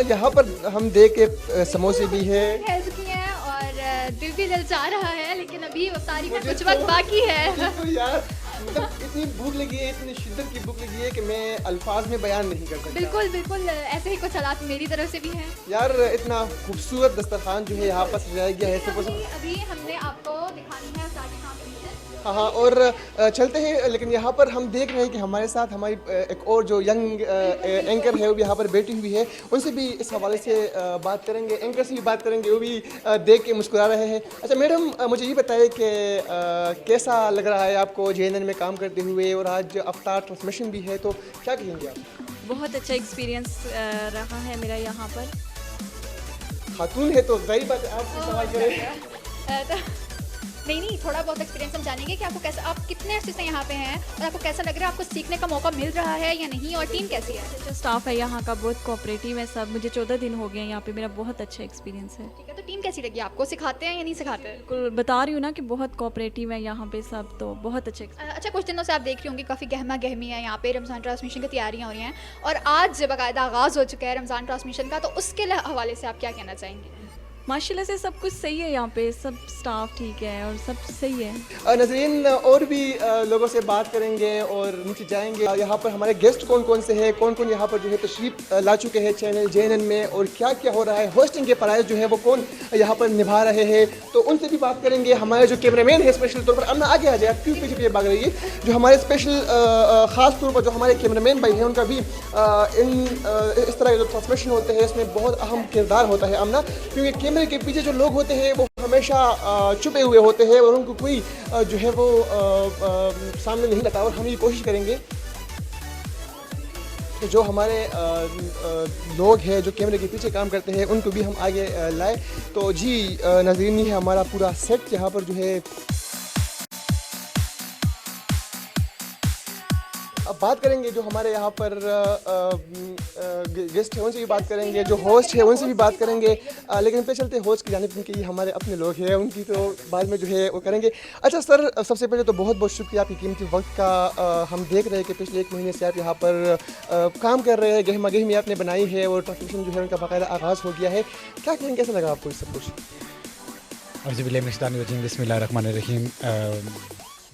یہاں پر ہم دیکھ کے سموسے بھی ہے اور دل بھی للچا رہا ہے, لیکن ابھی افطاری کا کچھ وقت باقی ہے. یار مطلب اتنی بھوک لگی ہے, اتنی شدت کی بھوک لگی ہے کہ میں الفاظ میں بیان نہیں کر سکتا. بالکل ایسے ہی کچھ حالات میری طرف سے بھی ہیں. یار اتنا خوبصورت دسترخوان جو ہے یہاں پر سجایا گیا ہے. ابھی ہم نے آپ کو دکھانی ہے ہاں, اور چلتے ہیں, لیکن یہاں پر ہم دیکھ رہے ہیں کہ ہمارے ساتھ ہماری ایک اور جو ینگ اینکر ہے وہ بھی یہاں پر بیٹھی ہوئی ہے, ان سے بھی اس حوالے سے بات کریں گے, اینکر سے بھی بات کریں گے, وہ بھی دیکھ کے مسکرا رہے ہیں. اچھا میڈم, مجھے یہ بتائیے کہ کیسا لگ رہا ہے آپ کو JNN میں کام کرتے ہوئے, اور آج افطار ٹرانسمیشن بھی ہے, تو کیا کہیں گے آپ؟ بہت اچھا ایکسپیرینس رہا ہے میرا یہاں پر. خاتون ہے تو ظاہر بات ہے آپ سے سوال کریں. نہیں, تھوڑا بہت ایکسپیرینس ہم جانیں گے کہ آپ کو کیسا, آپ کتنے عرصے سے یہاں پہ ہیں, اور آپ کو کیسا لگ رہا ہے, آپ کو سیکھنے کا موقع مل رہا ہے یا نہیں, اور ٹیم کیسی ہے؟ جو اسٹاف ہے یہاں کا بہت کوآپریٹیو ہے سب. مجھے 14 دن ہو گئے ہیں یہاں پہ, میرا بہت اچھا ایکسپیرینس ہے. ٹھیک ہے, تو ٹیم کیسی لگی آپ کو, سکھاتے ہیں یا نہیں سکھاتے؟ بالکل بتا رہی ہوں نا کہ بہت کوآپریٹیو ہے یہاں پہ سب, تو بہت اچھا. اچھا, کچھ دنوں سے آپ دیکھ رہی ہوں گی کافی گہما گہمی ہے یہاں پہ, رمضان ٹرانسمیشن کی تیاریاں ہو رہی ہیں, اور آج باقاعدہ آغاز ہو چکا ہے رمضان ٹرانسمیشن کا, تو اس کے حوالے سے آپ کیا کہنا چاہیں گے؟ ماشاءاللہ سے سب کچھ صحیح ہے یہاں پہ, سب اسٹاف ٹھیک ہے اور سب صحیح ہے. ناظرین, اور بھی لوگوں سے بات کریں گے اور نیچے جائیں گے. یہاں پر ہمارے گیسٹ کون سے ہیں, کون یہاں پر جو ہے تشریف لا چکے ہیں چینل JNN میں, اور کیا کیا ہو رہا ہے, ہوسٹنگ کے فرائض جو ہے وہ کون یہاں پر نبھا رہے ہیں, تو ان سے بھی بات کریں گے. ہمارے جو کیمرہ مین ہے اسپیشل طور پر, امنا آگے آ جائے, آپ کیوں پیچھے بھاگ رہی ہے, جو ہمارے اسپیشل خاص طور پر جو ہمارے کیمرہ مین بھائی ہیں, ان کا بھی اس طرح جو ٹرانسمیشن ہوتے ہیں اس میں بہت اہم کردار ہوتا ہے امنا, کیونکہ کیمرے کے پیچھے جو لوگ ہوتے ہیں وہ ہمیشہ چھپے ہوئے ہوتے ہیں, اور ان کو کوئی جو ہے وہ سامنے نہیں لاتا. اور ہم یہ کوشش کریں گے کہ جو ہمارے لوگ ہیں جو کیمرے کے پیچھے کام کرتے ہیں ان کو بھی ہم آگے لائیں. تو جی ناظرین, یہ ہے ہمارا پورا سیٹ یہاں پر جو ہے. اب بات کریں گے جو ہمارے یہاں پر گیسٹ ہیں ان سے بھی بات کریں گے, جو ہوسٹ ہے ان سے بھی بات کریں گے, لیکن پہ چلتے ہوسٹ کی جانب, کیونکہ یہ ہمارے اپنے لوگ ہیں, ان کی تو بعد میں جو ہے وہ کریں گے. اچھا سر, سب سے پہلے تو بہت بہت شکریہ آپ کی قیمتی وقت کا. ہم دیکھ رہے ہیں کہ پچھلے 1 مہینے سے آپ یہاں پر کام کر رہے ہیں, گہما گہمی آپ نے بنائی ہے, اور ٹرانسمیشن جو ہے ان کا باقاعدہ آغاز ہو گیا ہے. کیا کہیں, کیسا لگا آپ کو یہ سب کچھ؟ اعوذ باللہ من الشیطان الرجیم, بسم اللہ الرحمن الرحیم.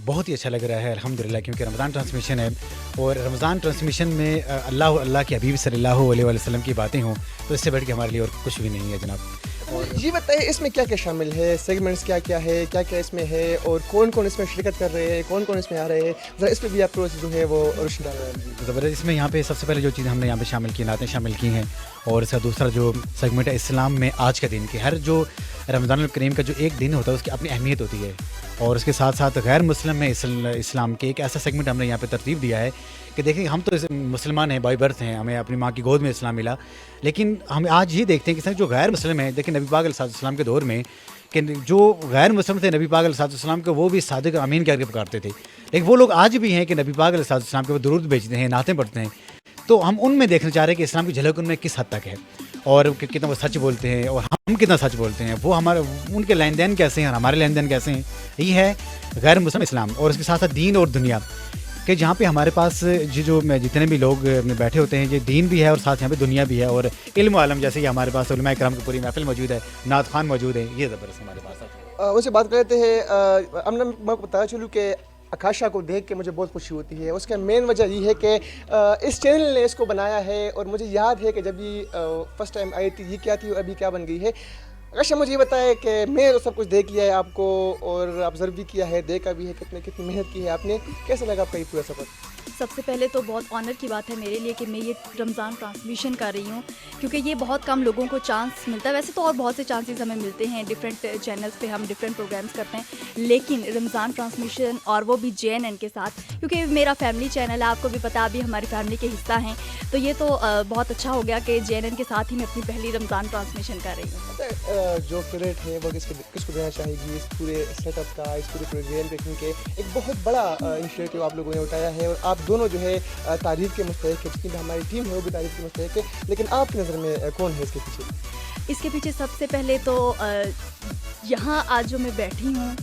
بہت ہی اچھا لگ رہا ہے الحمدللہ, کیونکہ رمضان ٹرانسمیشن ہے, اور رمضان ٹرانسمیشن میں اللہ کے حبیب صلی اللہ علیہ وسلم کی باتیں ہوں, تو اس سے بڑھ کے ہمارے لیے اور کچھ بھی نہیں ہے جناب. اور یہ بتائیے اس میں کیا کیا شامل ہے, سیگمنٹس کیا کیا ہے, کیا کیا اس میں ہے, اور کون اس میں شرکت کر رہے ہیں, کون اس میں آ رہے ہیں, ذرا اس پہ بھی آپ کو جو ہے وہ روشن ڈال رہے ہیں. زبردست. اس میں یہاں پہ سب سے پہلے جو چیزیں ہم نے یہاں پہ شامل کی, نعتیں شامل کی ہیں, اور اس کا دوسرا جو سیگمنٹ ہے اسلام میں آج کا دن, کہ ہر جو رمضان الکریم کا جو ایک دن ہوتا ہے اس کی اپنی اہمیت ہوتی ہے, اور اس کے ساتھ ساتھ غیر مسلم میں اسلام کے ایک ایسا سیگمنٹ ہم نے یہاں پہ ترتیب دیا ہے کہ دیکھیں ہم تو مسلمان ہیں, بائی برتھ ہیں, ہمیں اپنی ماں کی گود میں اسلام ملا, لیکن ہم آج یہ دیکھتے ہیں کہ جو غیر مسلم ہیں, دیکھیں نبی پاک علیہ السلام کے دور میں کہ جو غیر مسلم تھے نبی پاک علیہ السلام کے وہ بھی صادق امین کر کے پکارتے تھے, لیکن وہ لوگ آج بھی ہیں کہ نبی پاک علیہ السلام کے وہ درود بیچتے ہیں, نعتیں پڑھتے ہیں. تو ہم ان میں دیکھنا چاہ رہے ہیں کہ اسلام کی جھلک ان میں کس حد تک ہے, اور کتنا وہ سچ بولتے ہیں, اور ہم کتنا سچ بولتے ہیں, وہ ہمارے ان کے لین دین کیسے ہیں اور ہمارے لین دین کیسے ہیں. یہ ہے غیر مسلم اسلام, اور اس کے ساتھ ساتھ دین اور دنیا, کہ جہاں پہ ہمارے پاس جو جتنے بھی لوگ بیٹھے ہوتے ہیں, یہ دین بھی ہے اور ساتھ یہاں پہ دنیا بھی ہے, اور علم و عالم, جیسے کہ ہمارے پاس علماء کرام کی پوری محفل موجود ہے, نعت خوان موجود ہیں, یہ زبردست ہمارے پاس ہے. ان سے بات کر لیتے ہیں. میں کو بتایا چلوں کہ اکاشا کو دیکھ کے مجھے بہت خوشی ہوتی ہے. اس کا مین وجہ یہ ہے کہ اس چینل نے اس کو بنایا ہے, اور مجھے یاد ہے کہ جب یہ فرسٹ ٹائم آئی تھی یہ کیا تھی اور ابھی کیا بن گئی ہے. अच्छा मुझे ये बताएं कि मैं तो सब कुछ देख लिया है आपको और ऑब्जर्व भी किया है, देखा भी है कितनी मेहनत की है आपने, कैसा लगा आपका ये पूरा सफ़र? सबसे पहले तो बहुत ऑनर की बात है मेरे लिए कि मैं ये रमज़ान ट्रांसमिशन कर रही हूँ, क्योंकि ये बहुत कम लोगों को चांस मिलता है। वैसे तो और बहुत से चांसेस हमें मिलते हैं, डिफरेंट चैनल्स पे हम डिफरेंट प्रोग्राम्स करते हैं, लेकिन रमज़ान ट्रांसमिशन और वो भी JNN के साथ, क्योंकि मेरा फैमिली चैनल है, आपको भी पता, अभी हमारी फैमिली के हिस्सा हैं, तो ये तो बहुत अच्छा हो गया कि JNN के साथ ही मैं अपनी पहली रमज़ान ट्रांसमिशन कर रही हूँ। जो क्रेडिट है वो किसको देना चाहेगी इस पूरे सेटअप का, इस पूरे प्रोग्राम पे, क्योंकि एक बहुत बड़ा इनिशिएटिव आप लोगों ने उठाया है और आप दोनों जो है तारीफ़ के मुस्तहिक है, जिसकी हमारी टीम है वो भी तारीफ़ के मुस्तहिक है, लेकिन आपकी नज़र में कौन है इसके पीछे? इसके पीछे सबसे पहले तो यहाँ आज जो मैं बैठी हूँ,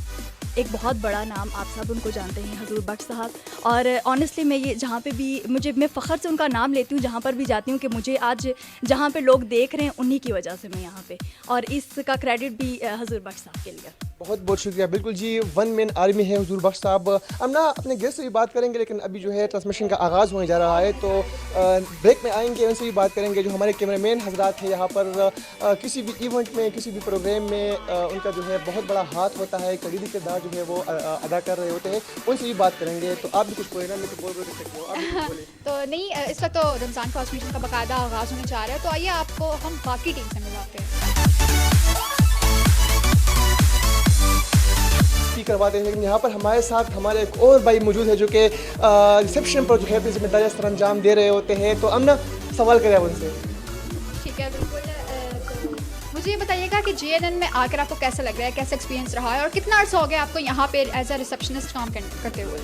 एक बहुत बड़ा नाम, आप सब उनको जानते हैं, हजूर बट साहब। और ऑनेस्टली मैं ये जहाँ पे भी मैं फ़ख्र से उनका नाम लेती हूँ, जहाँ पर भी जाती हूँ, कि मुझे आज जहाँ पे लोग देख रहे हैं उन्हीं की वजह से मैं यहाँ पे, और इसका क्रेडिट भी हजूर बट साहब के लिए। बहुत बहुत शुक्रिया। बिल्कुल जी, वन मैन आर्मी है हुजूर बख्श साहब। हम ना अपने गेस्ट से भी बात करेंगे, लेकिन अभी जो है ट्रांसमिशन का आगाज़ होने जा रहा है, तो ब्रेक में आएंगे, उनसे भी बात करेंगे जो हमारे कैमरामैन हजरात हैं यहाँ पर। किसी भी इवेंट में, किसी भी प्रोग्राम में उनका जो है बहुत बड़ा हाथ होता है, कलीदी किरदार जो है वो अदा कर रहे होते हैं, उनसे भी बात करेंगे। तो आप भी कुछ बोले ना, मैं तो बोल सकते हो, आप भी कुछ बोले। तो नहीं, इस वक्त तो रमज़ान ट्रांसमिशन का बाकायदा आगाज़ होने जा रहा है, तो आइए आपको हम बाकी टीम से मिलाते हैं, करवाते हैं। लेकिन यहाँ पर हमारे साथ हमारे एक और भाई मौजूद है जो कि रिसेप्शन पर जो है अपनी जिम्मेदारियाँ सर अंजाम दे रहे होते हैं, तो हम ना सवाल करें उनसे। ठीक है, बिल्कुल। तो मुझे ये बताइएगा कि JNN में आकर आपको कैसा लग रहा है, कैसा एक्सपीरियंस रहा है, और कितना अर्सा हो गया आपको यहाँ पे एज अ रिसेप्शनिस्ट काम करते हुए?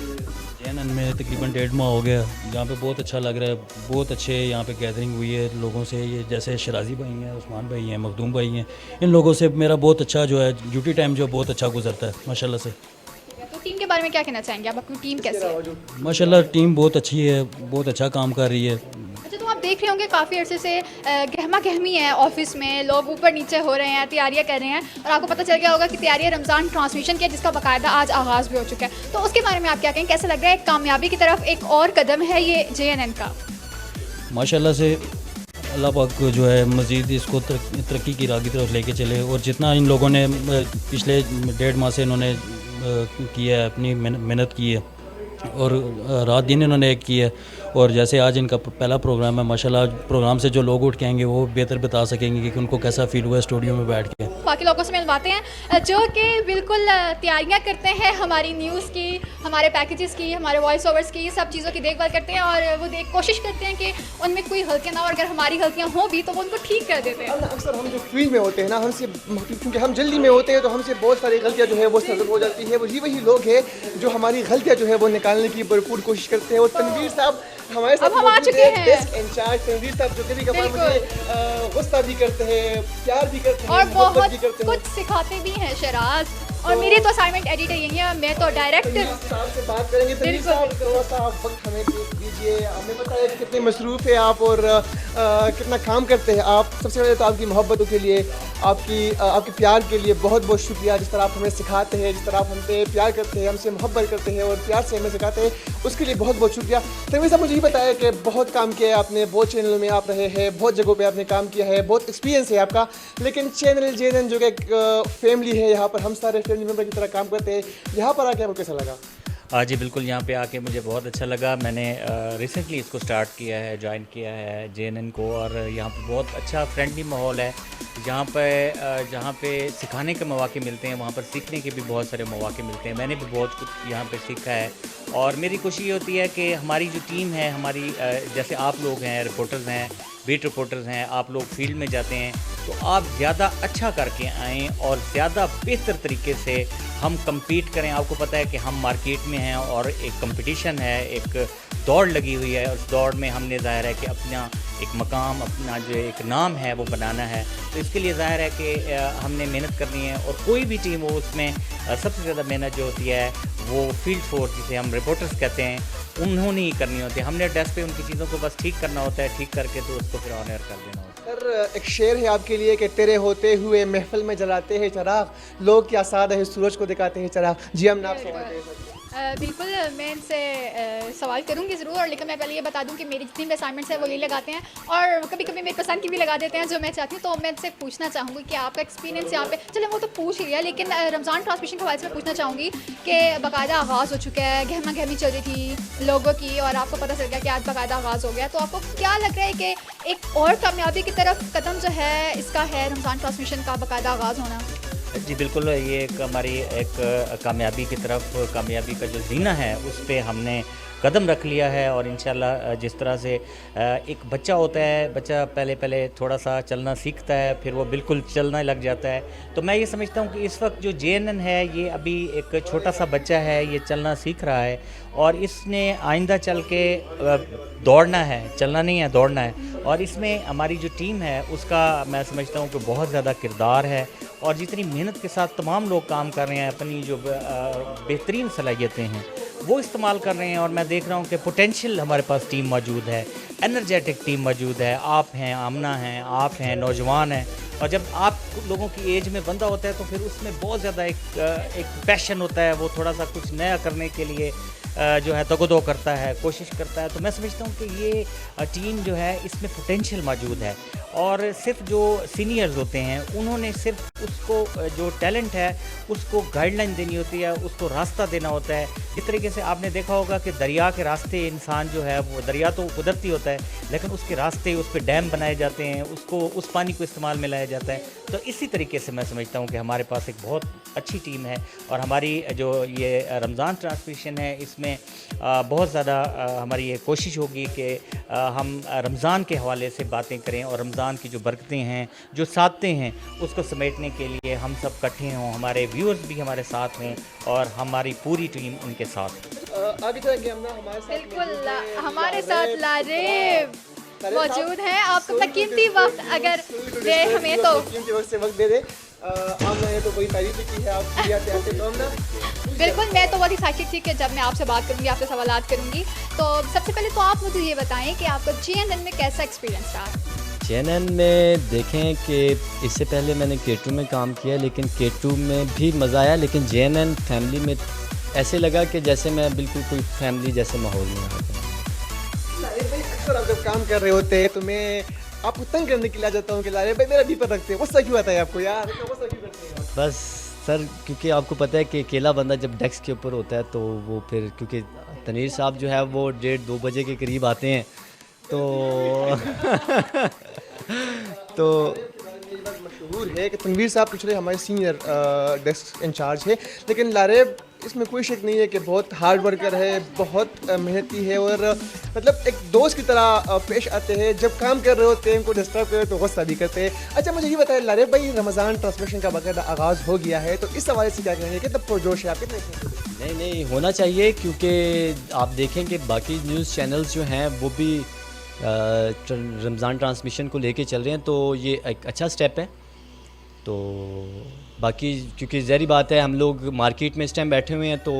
JNN में तकरीबन 1.5 माह हो गया। यहाँ पे बहुत अच्छा लग रहा है, बहुत अच्छे यहाँ पे गैदरिंग हुई है लोगों से। ये जैसे शराजी भाई हैं, उस्मान भाई हैं, मखदूम भाई हैं, इन लोगों से मेरा बहुत अच्छा जो है ड्यूटी टाइम जो बहुत अच्छा गुजरता है माशाल्लाह से। तो टीम के बारे में क्या कहना चाहेंगे आप, अपनी टीम कैसी है? माशाल्लाह टीम बहुत अच्छी है, बहुत अच्छा काम कर रही है। अच्छा, तो आप देख रहे होंगे काफ़ी अरसे से गहमा गहमी है ऑफिस में, लोग ऊपर नीचे हो रहे हैं, तैयारियां कर रहे हैं, और आपको पता चल गया होगा कि तैयारियां रमज़ान ट्रांसमिशन की है, जिसका बाकायदा आज आगाज़ भी हो चुका है। तो उसके बारे में आप क्या कहें, कैसा लग रहा है? कामयाबी की तरफ एक और कदम है ये JNN का। माशाल्लाह से अल्लाह पाक जो है मज़ीद इसको तरक्की की राह की तरफ लेके चले, और जितना इन लोगों ने पिछले 1.5 माह से इन्होंने किया है, अपनी मेहनत की है और रात दिन इन्होंने एक की है, और जैसे आज इनका पहला प्रोग्राम है, माशाल्लाह प्रोग्राम से जो लोग उठ के आएंगे वो बेहतर बता सकेंगे कि उनको कैसा फील हुआ स्टूडियो में बैठ के। बाकी लोगों से मिलवाते हैं जो कि बिल्कुल तैयारियां करते हैं हमारी न्यूज़ की, हमारे पैकेजेस की, हमारे वॉइस ओवर्स की, सब चीज़ों की देखभाल करते हैं, और वो कोशिश करते हैं कि उनमें कोई गलतियाँ ना हो, अगर हमारी गलतियाँ हों भी तो वो उनको ठीक कर देते हैं। अक्सर हम जो फील्ड में होते हैं ना, हमसे क्योंकि हम जल्दी में होते हैं, तो हमसे बहुत सारी गलतियाँ जो है वो सर्जन हो जाती है। वही लोग हैं जो हमारी गलतियाँ जो है वो निकालने की भरपूर कोशिश करते हैं। और तनवीर साहब हमारे साथ हम आ चुके हैं, डेस्क इंचार्ज तनवीर साहब, जो कभी कभार मुझे गुस्सा भी करते हैं, प्यार भी करते हैं, और मोहब्बत भी बहुत करते हैं, कुछ सिखाते भी हैं शराज। और मेरी तो असाइनमेंट एडिटर यही है, मैं तो डायरेक्ट साहब से बात करेंगे। तनवीर साहब थोड़ा सा वक्त हमें दीजिए, हमें पता है कि कितने मसरूफ़ है आप और कितना काम करते हैं आप। सबसे पहले तो आपकी मोहब्बतों के लिए, आपके प्यार के लिए बहुत बहुत शुक्रिया। जिस तरह आप हमें सिखाते हैं, जिस तरह आप हमसे प्यार करते हैं, हमसे मोहब्बत करते हैं और प्यार से हमें सिखाते हैं, उसके लिए बहुत बहुत शुक्रिया। तनवीर साहब मुझे ये बताया कि बहुत काम किया है आपने, बहुत चैनलों में आप रहे हैं, बहुत जगहों पे आपने काम किया है, बहुत एक्सपीरियंस है आपका, लेकिन चैनल JNN जो कि एक फैमिली है, यहाँ पर हम सारे फैमिली मेम्बर की तरह काम करते हैं, यहाँ पर आके आपको कैसा लगा? हाँ जी, बिल्कुल, यहाँ पे आके मुझे बहुत अच्छा लगा। मैंने रिसेंटली इसको स्टार्ट किया है, ज्वाइन किया है JNN को, और यहाँ पे बहुत अच्छा फ्रेंडली माहौल है। जहाँ पे सिखाने के मौके मिलते हैं, वहाँ पर सीखने के भी बहुत सारे मौके मिलते हैं। मैंने भी बहुत कुछ यहाँ पे सीखा है, और मेरी खुशी होती है कि हमारी जो टीम है, हमारी जैसे आप लोग हैं, रिपोर्टर्स हैं, बीट रिपोर्टर्स हैं, आप लोग फील्ड में जाते हैं, तो आप ज़्यादा अच्छा करके आएँ और ज़्यादा बेहतर तरीके से हम compete करें। आपको पता है कि हम मार्केट में हैं और एक कंपटीशन है, एक दौड़ लगी हुई है, उस दौड़ में हमने ज़ाहिर है कि अपना एक मकाम, अपना जो एक नाम है वो बनाना है। तो इसके लिए ज़ाहिर है कि हमने मेहनत करनी है, और कोई भी टीम हो उसमें सबसे ज़्यादा मेहनत जो होती है वो फील्ड फोर्स, जिसे हम रिपोर्टर्स कहते हैं, उन्होंने ही करनी होती है। हमने डेस्क पे उनकी चीज़ों को बस ठीक करना होता है, ठीक करके तो उसको फिर ऑनर कर देना होता है। सर एक शेर है आपके लिए कि तेरे होते हुए महफिल में जलाते हैं चराग, लोग क्या साद है सूरज को दिखाते हैं चराग। जी हम नाम सवाल करें सर। बिल्कुल मैं इनसे सवाल करूँगी ज़रूर, और लेकिन मैं पहले ये बता दूँ कि मेरी जितनी भी असाइनमेंट्स हैं वो ये लगाते हैं और कभी कभी मेरी पसंद की भी लगा देते हैं जो मैं चाहती हूँ। तो मैं इनसे पूछना चाहूँगी कि आपका एक्सपीरियंस यहाँ पे, चलो वो तो पूछ ही लिया, लेकिन रमज़ान ट्रांसमिशन के हवाले से मैं पूछना चाहूँगी कि बाकायदा आगाज़ हो चुका है, गहमा गहमी चल रही थी लोगों की और आपको पता चल गया कि आज बाकायदा आगाज़ हो गया, तो आपको क्या लग रहा है कि एक और कामयाबी की तरफ कदम जो है इसका है रमज़ान ट्रांसमिशन का बाकायदा आगाज़ होना? जी बिल्कुल, ये एक हमारी एक कामयाबी की तरफ, कामयाबी का जो जीना है उस पे हमने कदम रख लिया है। और इंशाल्लाह जिस तरह से एक बच्चा होता है, बच्चा पहले थोड़ा सा चलना सीखता है, फिर वो बिल्कुल चलने लग जाता है, तो मैं ये समझता हूँ कि इस वक्त जो JNN है ये अभी एक छोटा सा बच्चा है, ये चलना सीख रहा है और इसने आइंदा चल के दौड़ना है, चलना नहीं है दौड़ना है। और इसमें हमारी जो टीम है उसका मैं समझता हूँ कि बहुत ज़्यादा किरदार है और जितनी मेहनत के साथ तमाम लोग काम कर रहे हैं, अपनी जो बेहतरीन सलाहियतें हैं वो इस्तेमाल कर रहे हैं। और मैं देख रहा हूँ कि पोटेंशियल हमारे पास टीम मौजूद है, एनर्जेटिक टीम मौजूद है, आप हैं, आमना हैं, आप हैं, नौजवान हैं। और जब आप लोगों की एज में बंदा होता है तो फिर उसमें बहुत ज़्यादा एक पैशन होता है, वो थोड़ा सा कुछ नया करने के लिए जो है तगदो करता है, कोशिश करता है। तो मैं समझता हूँ कि ये टीम जो है इसमें पोटेंशियल मौजूद है और सिर्फ जो सीनियर्स होते हैं उन्होंने सिर्फ उसको जो टैलेंट है उसको गाइडलाइन देनी होती है, उसको रास्ता देना होता है। इस तरीके से आपने देखा होगा कि दरिया के रास्ते इंसान जो है वो, दरिया तो कुदरती होता है लेकिन उसके रास्ते, उस पर डैम बनाए जाते हैं, उसको उस पानी को इस्तेमाल में लाया जाता है। तो इसी तरीके से मैं समझता हूँ कि हमारे पास एक बहुत अच्छी टीम है और हमारी जो ये रमज़ान ट्रांसमिशन है इसमें बहुत ज़्यादा हमारी ये कोशिश होगी कि हम रमज़ान के हवाले से बातें करें और रमज़ान की जो बरकतें हैं, जो सादतें हैं, उसको समेटने के लिए हम सब इकट्ठे हों, हमारे व्यूअर्स भी हमारे साथ हों और हमारी पूरी टीम उनके साथ। आगे चलेंगे हम ना हमारे साथ बिल्कुल हमारे साथ लारेब मौजूद हैं। आप अपना कीमती वक्त अगर दे हमें तो कीमती वक्त से वक्त दे दे। आमना ये तो बड़ी तारीफ की है आपकी आते तो आमना। बिल्कुल, मैं तो बहुत एक्साइटेड थी कि जब मैं आपसे बात करूंगी, आपसे सवालात करूंगी। तो सबसे पहले तो आप मुझे ये बताएं कि आपका JNN में कैसा एक्सपीरियंस रहा? JNN में देखें कि इससे पहले मैंने K2 में काम किया, लेकिन K2 में भी मज़ा आया, लेकिन JNN फैमिली में ऐसे लगा कि जैसे मैं बिल्कुल कोई फैमिली जैसे माहौल में आ गया। अक्सर आप जब काम कर रहे होते हैं तो मैं आपको तंग करने के लिए आ जाता हूँ कि लारे भाई मेरा बीपर रखते हैं, गुस्सा क्यों आता है आपको यार, गुस्सा क्यों करते हैं? बस सर, क्योंकि आपको पता है कि अकेला बंदा जब डेस्क के ऊपर होता है तो वो फिर, क्योंकि तनीर साहब जो है वो 1:30-2 बजे के करीब आते हैं तो तो मशहूर है कि तनवीर साहब पिछले हमारे सीनियर डेस्क इंचार्ज है, लेकिन लारेब इसमें कोई शक नहीं है कि बहुत हार्ड वर्कर है, बहुत मेहनती है और मतलब एक दोस्त की तरह पेश आते हैं। जब काम कर रहे होते हैं उनको डिस्टर्ब करें तो गुस्सा भी करते हैं। अच्छा मुझे ये बताएं लारेब भाई, रमज़ान ट्रांसमिशन का बाकायदा आगाज़ हो गया है तो इस हवाले से क्या कहेंगे, कितना पुरजोश है आप, कितने? नहीं होना चाहिए, क्योंकि आप देखें कि बाकी न्यूज़ चैनल्स जो हैं वो भी रमज़ान ट्रांसमिशन को लेके चल रहे हैं, तो ये एक अच्छा स्टेप है। तो बाकी क्योंकि ज़ाहिर बात है हम लोग मार्केट में इस टाइम बैठे हुए हैं तो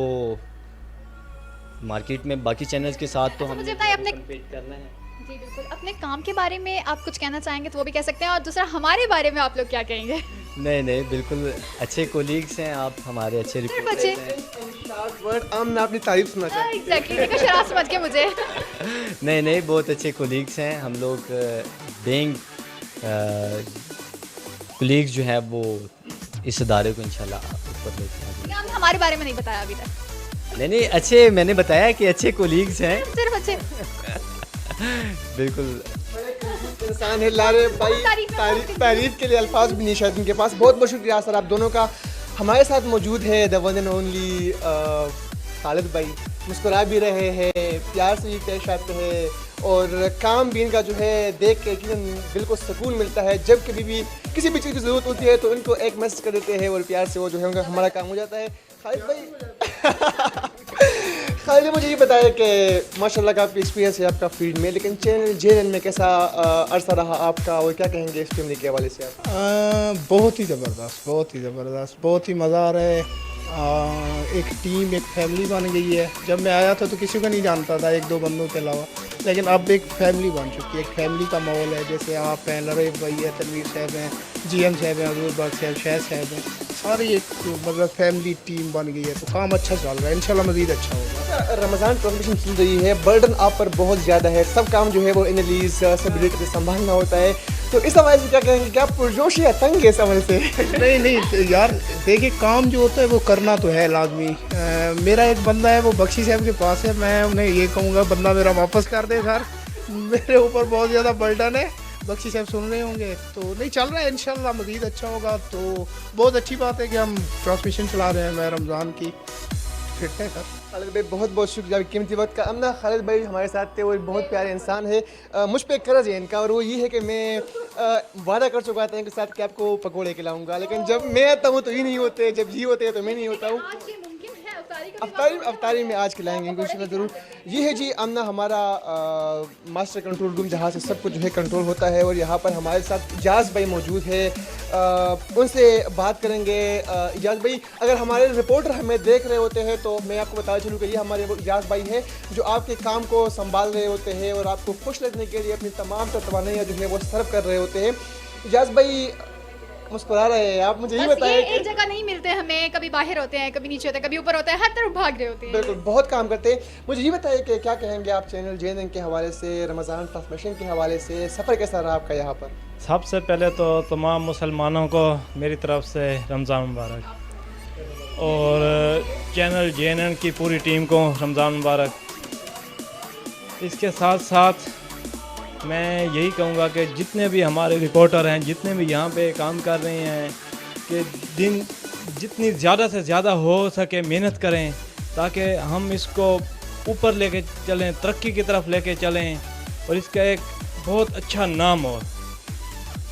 मार्केट में बाकी चैनल्स के साथ तो मुझे बताइए अपने करना है। जी बिल्कुल, अपने काम के बारे में आप कुछ कहना चाहेंगे तो वो भी कह सकते हैं, और दूसरा हमारे बारे में आप लोग क्या कहेंगे? नहीं बिल्कुल अच्छे कोलीग्स हैं आप, हमारे अच्छे रिपोर्टर हैं। आमना अपनी तारीफ सुना चाहिए। एग्जैक्टली, देखो शराब समझ के मुझे नहीं बहुत अच्छे कोलीग्स हैं हम लोग, बीइंग कोलीग्स जो है वो इस इदारे को इंशाल्लाह ऊपर लेके हम हमारे बारे में नहीं बताया अभी तक। नहीं अच्छे, मैंने बताया कि अच्छे कोलीग्स हैं, सिर्फ अच्छे बिल्कुल इंसान है लारे भाई, तारीफ के लिए अल्फाज भी नहीं शायद उनके पास। बहुत बहुत शुक्रिया सर आप दोनों का। हमारे साथ मौजूद है the one and only Khalid भाई, मुस्कुरा भी रहे हैं, प्यार से भी पेश आते हैं और काम भी इनका जो है देख के दिल को सुकून मिलता है। जब कभी भी किसी भी चीज़ की ज़रूरत होती है तो इनको एक मैसेज कर देते हैं और प्यार से वो जो है उनका हमारा काम हो जाता है। खालिद भाई खालिद मुझे ये बताया कि माशाल्लाह का आपका एक्सपीरियंस है आपका फील्ड में, लेकिन JNN में कैसा अरसा रहा आपका और क्या कहेंगे इस फैमिली के हवाले से आप? बहुत ही ज़बरदस्त, बहुत ही मज़ा आ रहा है। एक टीम, एक फैमिली बन गई है। जब मैं आया था तो किसी को नहीं जानता था, 1-2 बंदों के अलावा, लेकिन अब एक फैमिली बन चुकी है, एक फैमिली का माहौल है। जैसे आप हैं, लरेब भाई है, तनवीर साहब हैं, GM साहब हैं, हजूर बाग साहब, शाह साहब हैं, सारी एक मतलब फैमिली टीम बन गई है, तो काम अच्छा चल रहा है, इंशाल्लाह मज़ीद अच्छा होगा। रमज़ान ट्रांसमिशन चल रही है, बर्डन आप पर बहुत ज़्यादा है, सब काम जो है वो एनालिस सब रिलेटेड संभालना होता है, तो इस हवाले से क्या कहेंगे, क्या पुरजोश या तंग है इस हवाले से? नहीं यार, देखिए काम जो होता है वो करना तो है लाजमी। मेरा एक बंदा है वो बख्शी साहब के पास है, मैं उन्हें ये कहूँगा बंदा मेरा वापस कर दे घर, मेरे ऊपर बहुत ज़्यादा बर्डन है। बख्शी साहब सुन रहे होंगे, तो नहीं चल रहा है, इंशाल्लाह मज़ीद अच्छा होगा। तो बहुत अच्छी बात है कि हम ट्रांसमिशन चला रहे हैं मैं रमज़ान की, फिट है सर। खालिद भाई बहुत बहुत शुक्रिया कीमती वक्त का। अमना खालिद भाई हमारे साथ थे, वो एक बहुत प्यारे इंसान है, मुझ पे कर्ज है इनका, और वो ये है कि मैं वादा कर चुका था इनके साथ कि आपको पकौड़े खिलाऊंगा, लेकिन जब मैं आता हूँ तो ये नहीं होते, जब ये होते हैं तो मैं नहीं होता हूँ। अफ्तारी में आज खिलाएंगे इंशाल्लाह ज़रूर। ये है जी अमना हमारा मास्टर कंट्रोल रूम, जहाँ से सब कुछ जो है कंट्रोल होता है, और यहाँ पर हमारे साथ इजाज़ भाई मौजूद है, उनसे बात करेंगे। इजाज़ भाई, अगर हमारे रिपोर्टर हमें देख रहे होते हैं तो मैं आपको बताना चलूँ कि ये हमारे वो इजाज़ भाई हैं जो आपके काम को संभाल रहे होते हैं और आपको खुश रखने के लिए अपनी तमाम तवानाइयाँ जो है वो सर्व कर रहे होते हैं। इजाज़ भाई मुस्कुरा रहे हैं आप, मुझे ये बताएं एक जगह नहीं मिलते हमें, कभी बाहर होते हैं, कभी नीचे होते हैं, कभी ऊपर होते हैं, हर तरफ भाग रहे होते हैं। बिल्कुल, बहुत काम करते हैं। मुझे ये बताइए कि क्या कहेंगे आप चैनल JNN के हवाले से, रमज़ान ट्रांसमिशन के हवाले से, सफ़र कैसा रहा आपका यहाँ पर? सबसे पहले तो तमाम मुसलमानों को मेरी तरफ से रमज़ान मुबारक, और चैनल JNN की पूरी टीम को रमज़ान मुबारक। इसके साथ साथ मैं यही कहूँगा कि जितने भी हमारे रिपोर्टर हैं, जितने भी यहाँ पे काम कर रहे हैं, कि दिन जितनी ज़्यादा से ज़्यादा हो सके मेहनत करें, ताकि हम इसको ऊपर लेके चलें, तरक्की की तरफ लेके चलें, और इसका एक बहुत अच्छा नाम हो।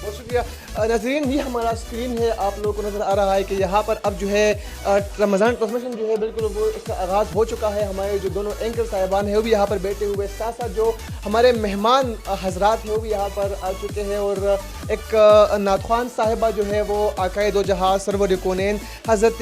बहुत शुक्रिया नाज़रीन, ये हमारा स्क्रीन है, आप लोगों को नज़र आ रहा है कि यहाँ पर अब जो है रमज़ान ट्रांसमिशन जो है बिल्कुल वो इसका आगाज़ हो चुका है। हमारे जो दोनों एंकर साहिबान हैं वो भी यहाँ पर बैठे हुए, साथ साथ जो हमारे मेहमान हजरात हैं वो भी यहाँ पर आ चुके हैं, और एक नातख़्वान साहिबा जो है वो आकाए दो जहाँ सरवर कौनैन हज़रत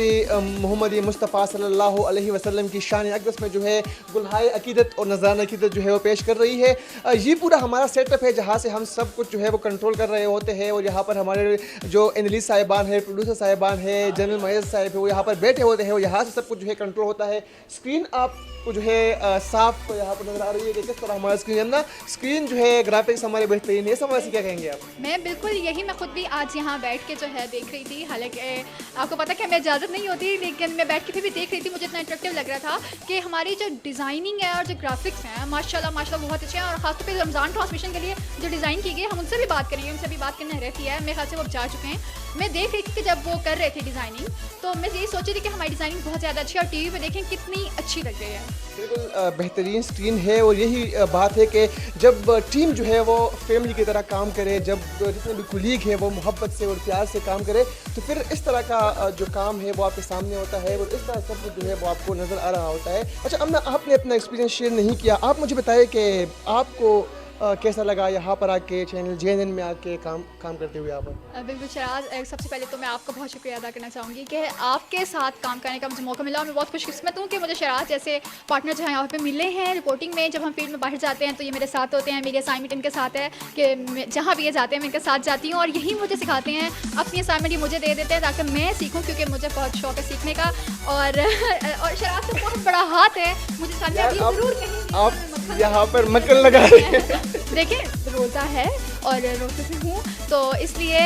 मोहम्मद मुस्तफ़ा सल्लल्लाहु अलैहि वसल्लम की शान अक़दस में जो है गुलहाए अक़ीदत और नज़रान अक़ीदत जो है वो पेश कर रही है। ये पूरा हमारा सेटअप है जहाँ से हम सब कुछ जो है वो कंट्रोल कर रहे होते हैं, और यहाँ पर हमारे जो एनालिस्ट साहिबान है, प्रोड्यूसर साहिबान है, जनरल मैनेजर साहिब है, वो यहाँ पर बैठे होते हैं, और यहाँ से सब कुछ जो है कंट्रोल होता है। स्क्रीन आपको जो है साफ यहाँ पर नज़र आ रही है कि किस तरह हमारा स्क्रीन है ना, स्क्रीन जो है ग्राफिक्स हमारे बेहतरीन है। समझ से क्या कहेंगे आप? मैं बिल्कुल यही, मैं खुद भी आज यहाँ बैठ के जो है देख रही थी, हालांकि आपको पता कि हमें इजाज़त नहीं होती, लेकिन मैं बैठ के फिर भी देख रही थी। मुझे इतना अट्रैक्टिव लग रहा था कि हमारी जो डिज़ाइनिंग है और जो ग्राफिक्स हैं माशाल्लाह माशाल्लाह बहुत अच्छे हैं, और ख़ासतौर पर रमज़ान ट्रांसमिशन के लिए जो डिज़ाइन की गई, हम उनसे भी बात करेंगे, उनसे भी बात करना रहती है, मेरे ख्याल से वो जा चुके हैं। मैं देख रही थी कि जब वो कर रहे थे डिज़ाइनिंग, तो मैं यही सोच रही थी कि हमारी डिज़ाइनिंग बहुत ज़्यादा अच्छी है, और टीवी पे देखें कितनी अच्छी लग रही है। बिल्कुल बेहतरीन स्क्रीन है, और यही बात है कि जब टीम जो है वो फैमिली की तरह काम करे, जब जितने भी कुलीग हैं वो मोहब्बत से और प्यार से काम करे, तो फिर इस तरह का जो काम है वो आपके सामने होता है, और इस तरह सब कुछ जो है वो आपको नज़र आ रहा होता है। अच्छा अमना, आपने अपना एक्सपीरियंस शेयर नहीं किया, आप मुझे बताइए कि आपको कैसा लगा यहाँ पर आके, चैनल JNN में आके काम करते हुए? यहाँ पर बिल्कुल शराज, सबसे पहले तो मैं आपका बहुत शुक्रिया अदा करना चाहूँगी कि आपके साथ काम करने का मुझे मौका मिला, और मैं बहुत खुशकिस्मत हूँ कि मुझे शराज जैसे पार्टनर जो है यहाँ पे मिले हैं रिपोर्टिंग में। जब हम फील्ड में बाहर जाते हैं तो ये मेरे साथ होते हैं, मेरी असाइनमेंट इनके साथ है कि जहाँ भी ये जाते हैं मैं इनके साथ जाती हूँ, और यही मुझे सिखाते हैं, अपनी असाइनमेंट ये मुझे दे देते हैं ताकि मैं सीखूँ, क्योंकि मुझे बहुत शौक है सीखने का, और शराज का बहुत बड़ा हाथ है, मुझे ज़रूर कहीं आप यहाँ पर मक्खन लगा रहे हैं। देखिए रोज़ा है और रोज़े से हूँ, तो इसलिए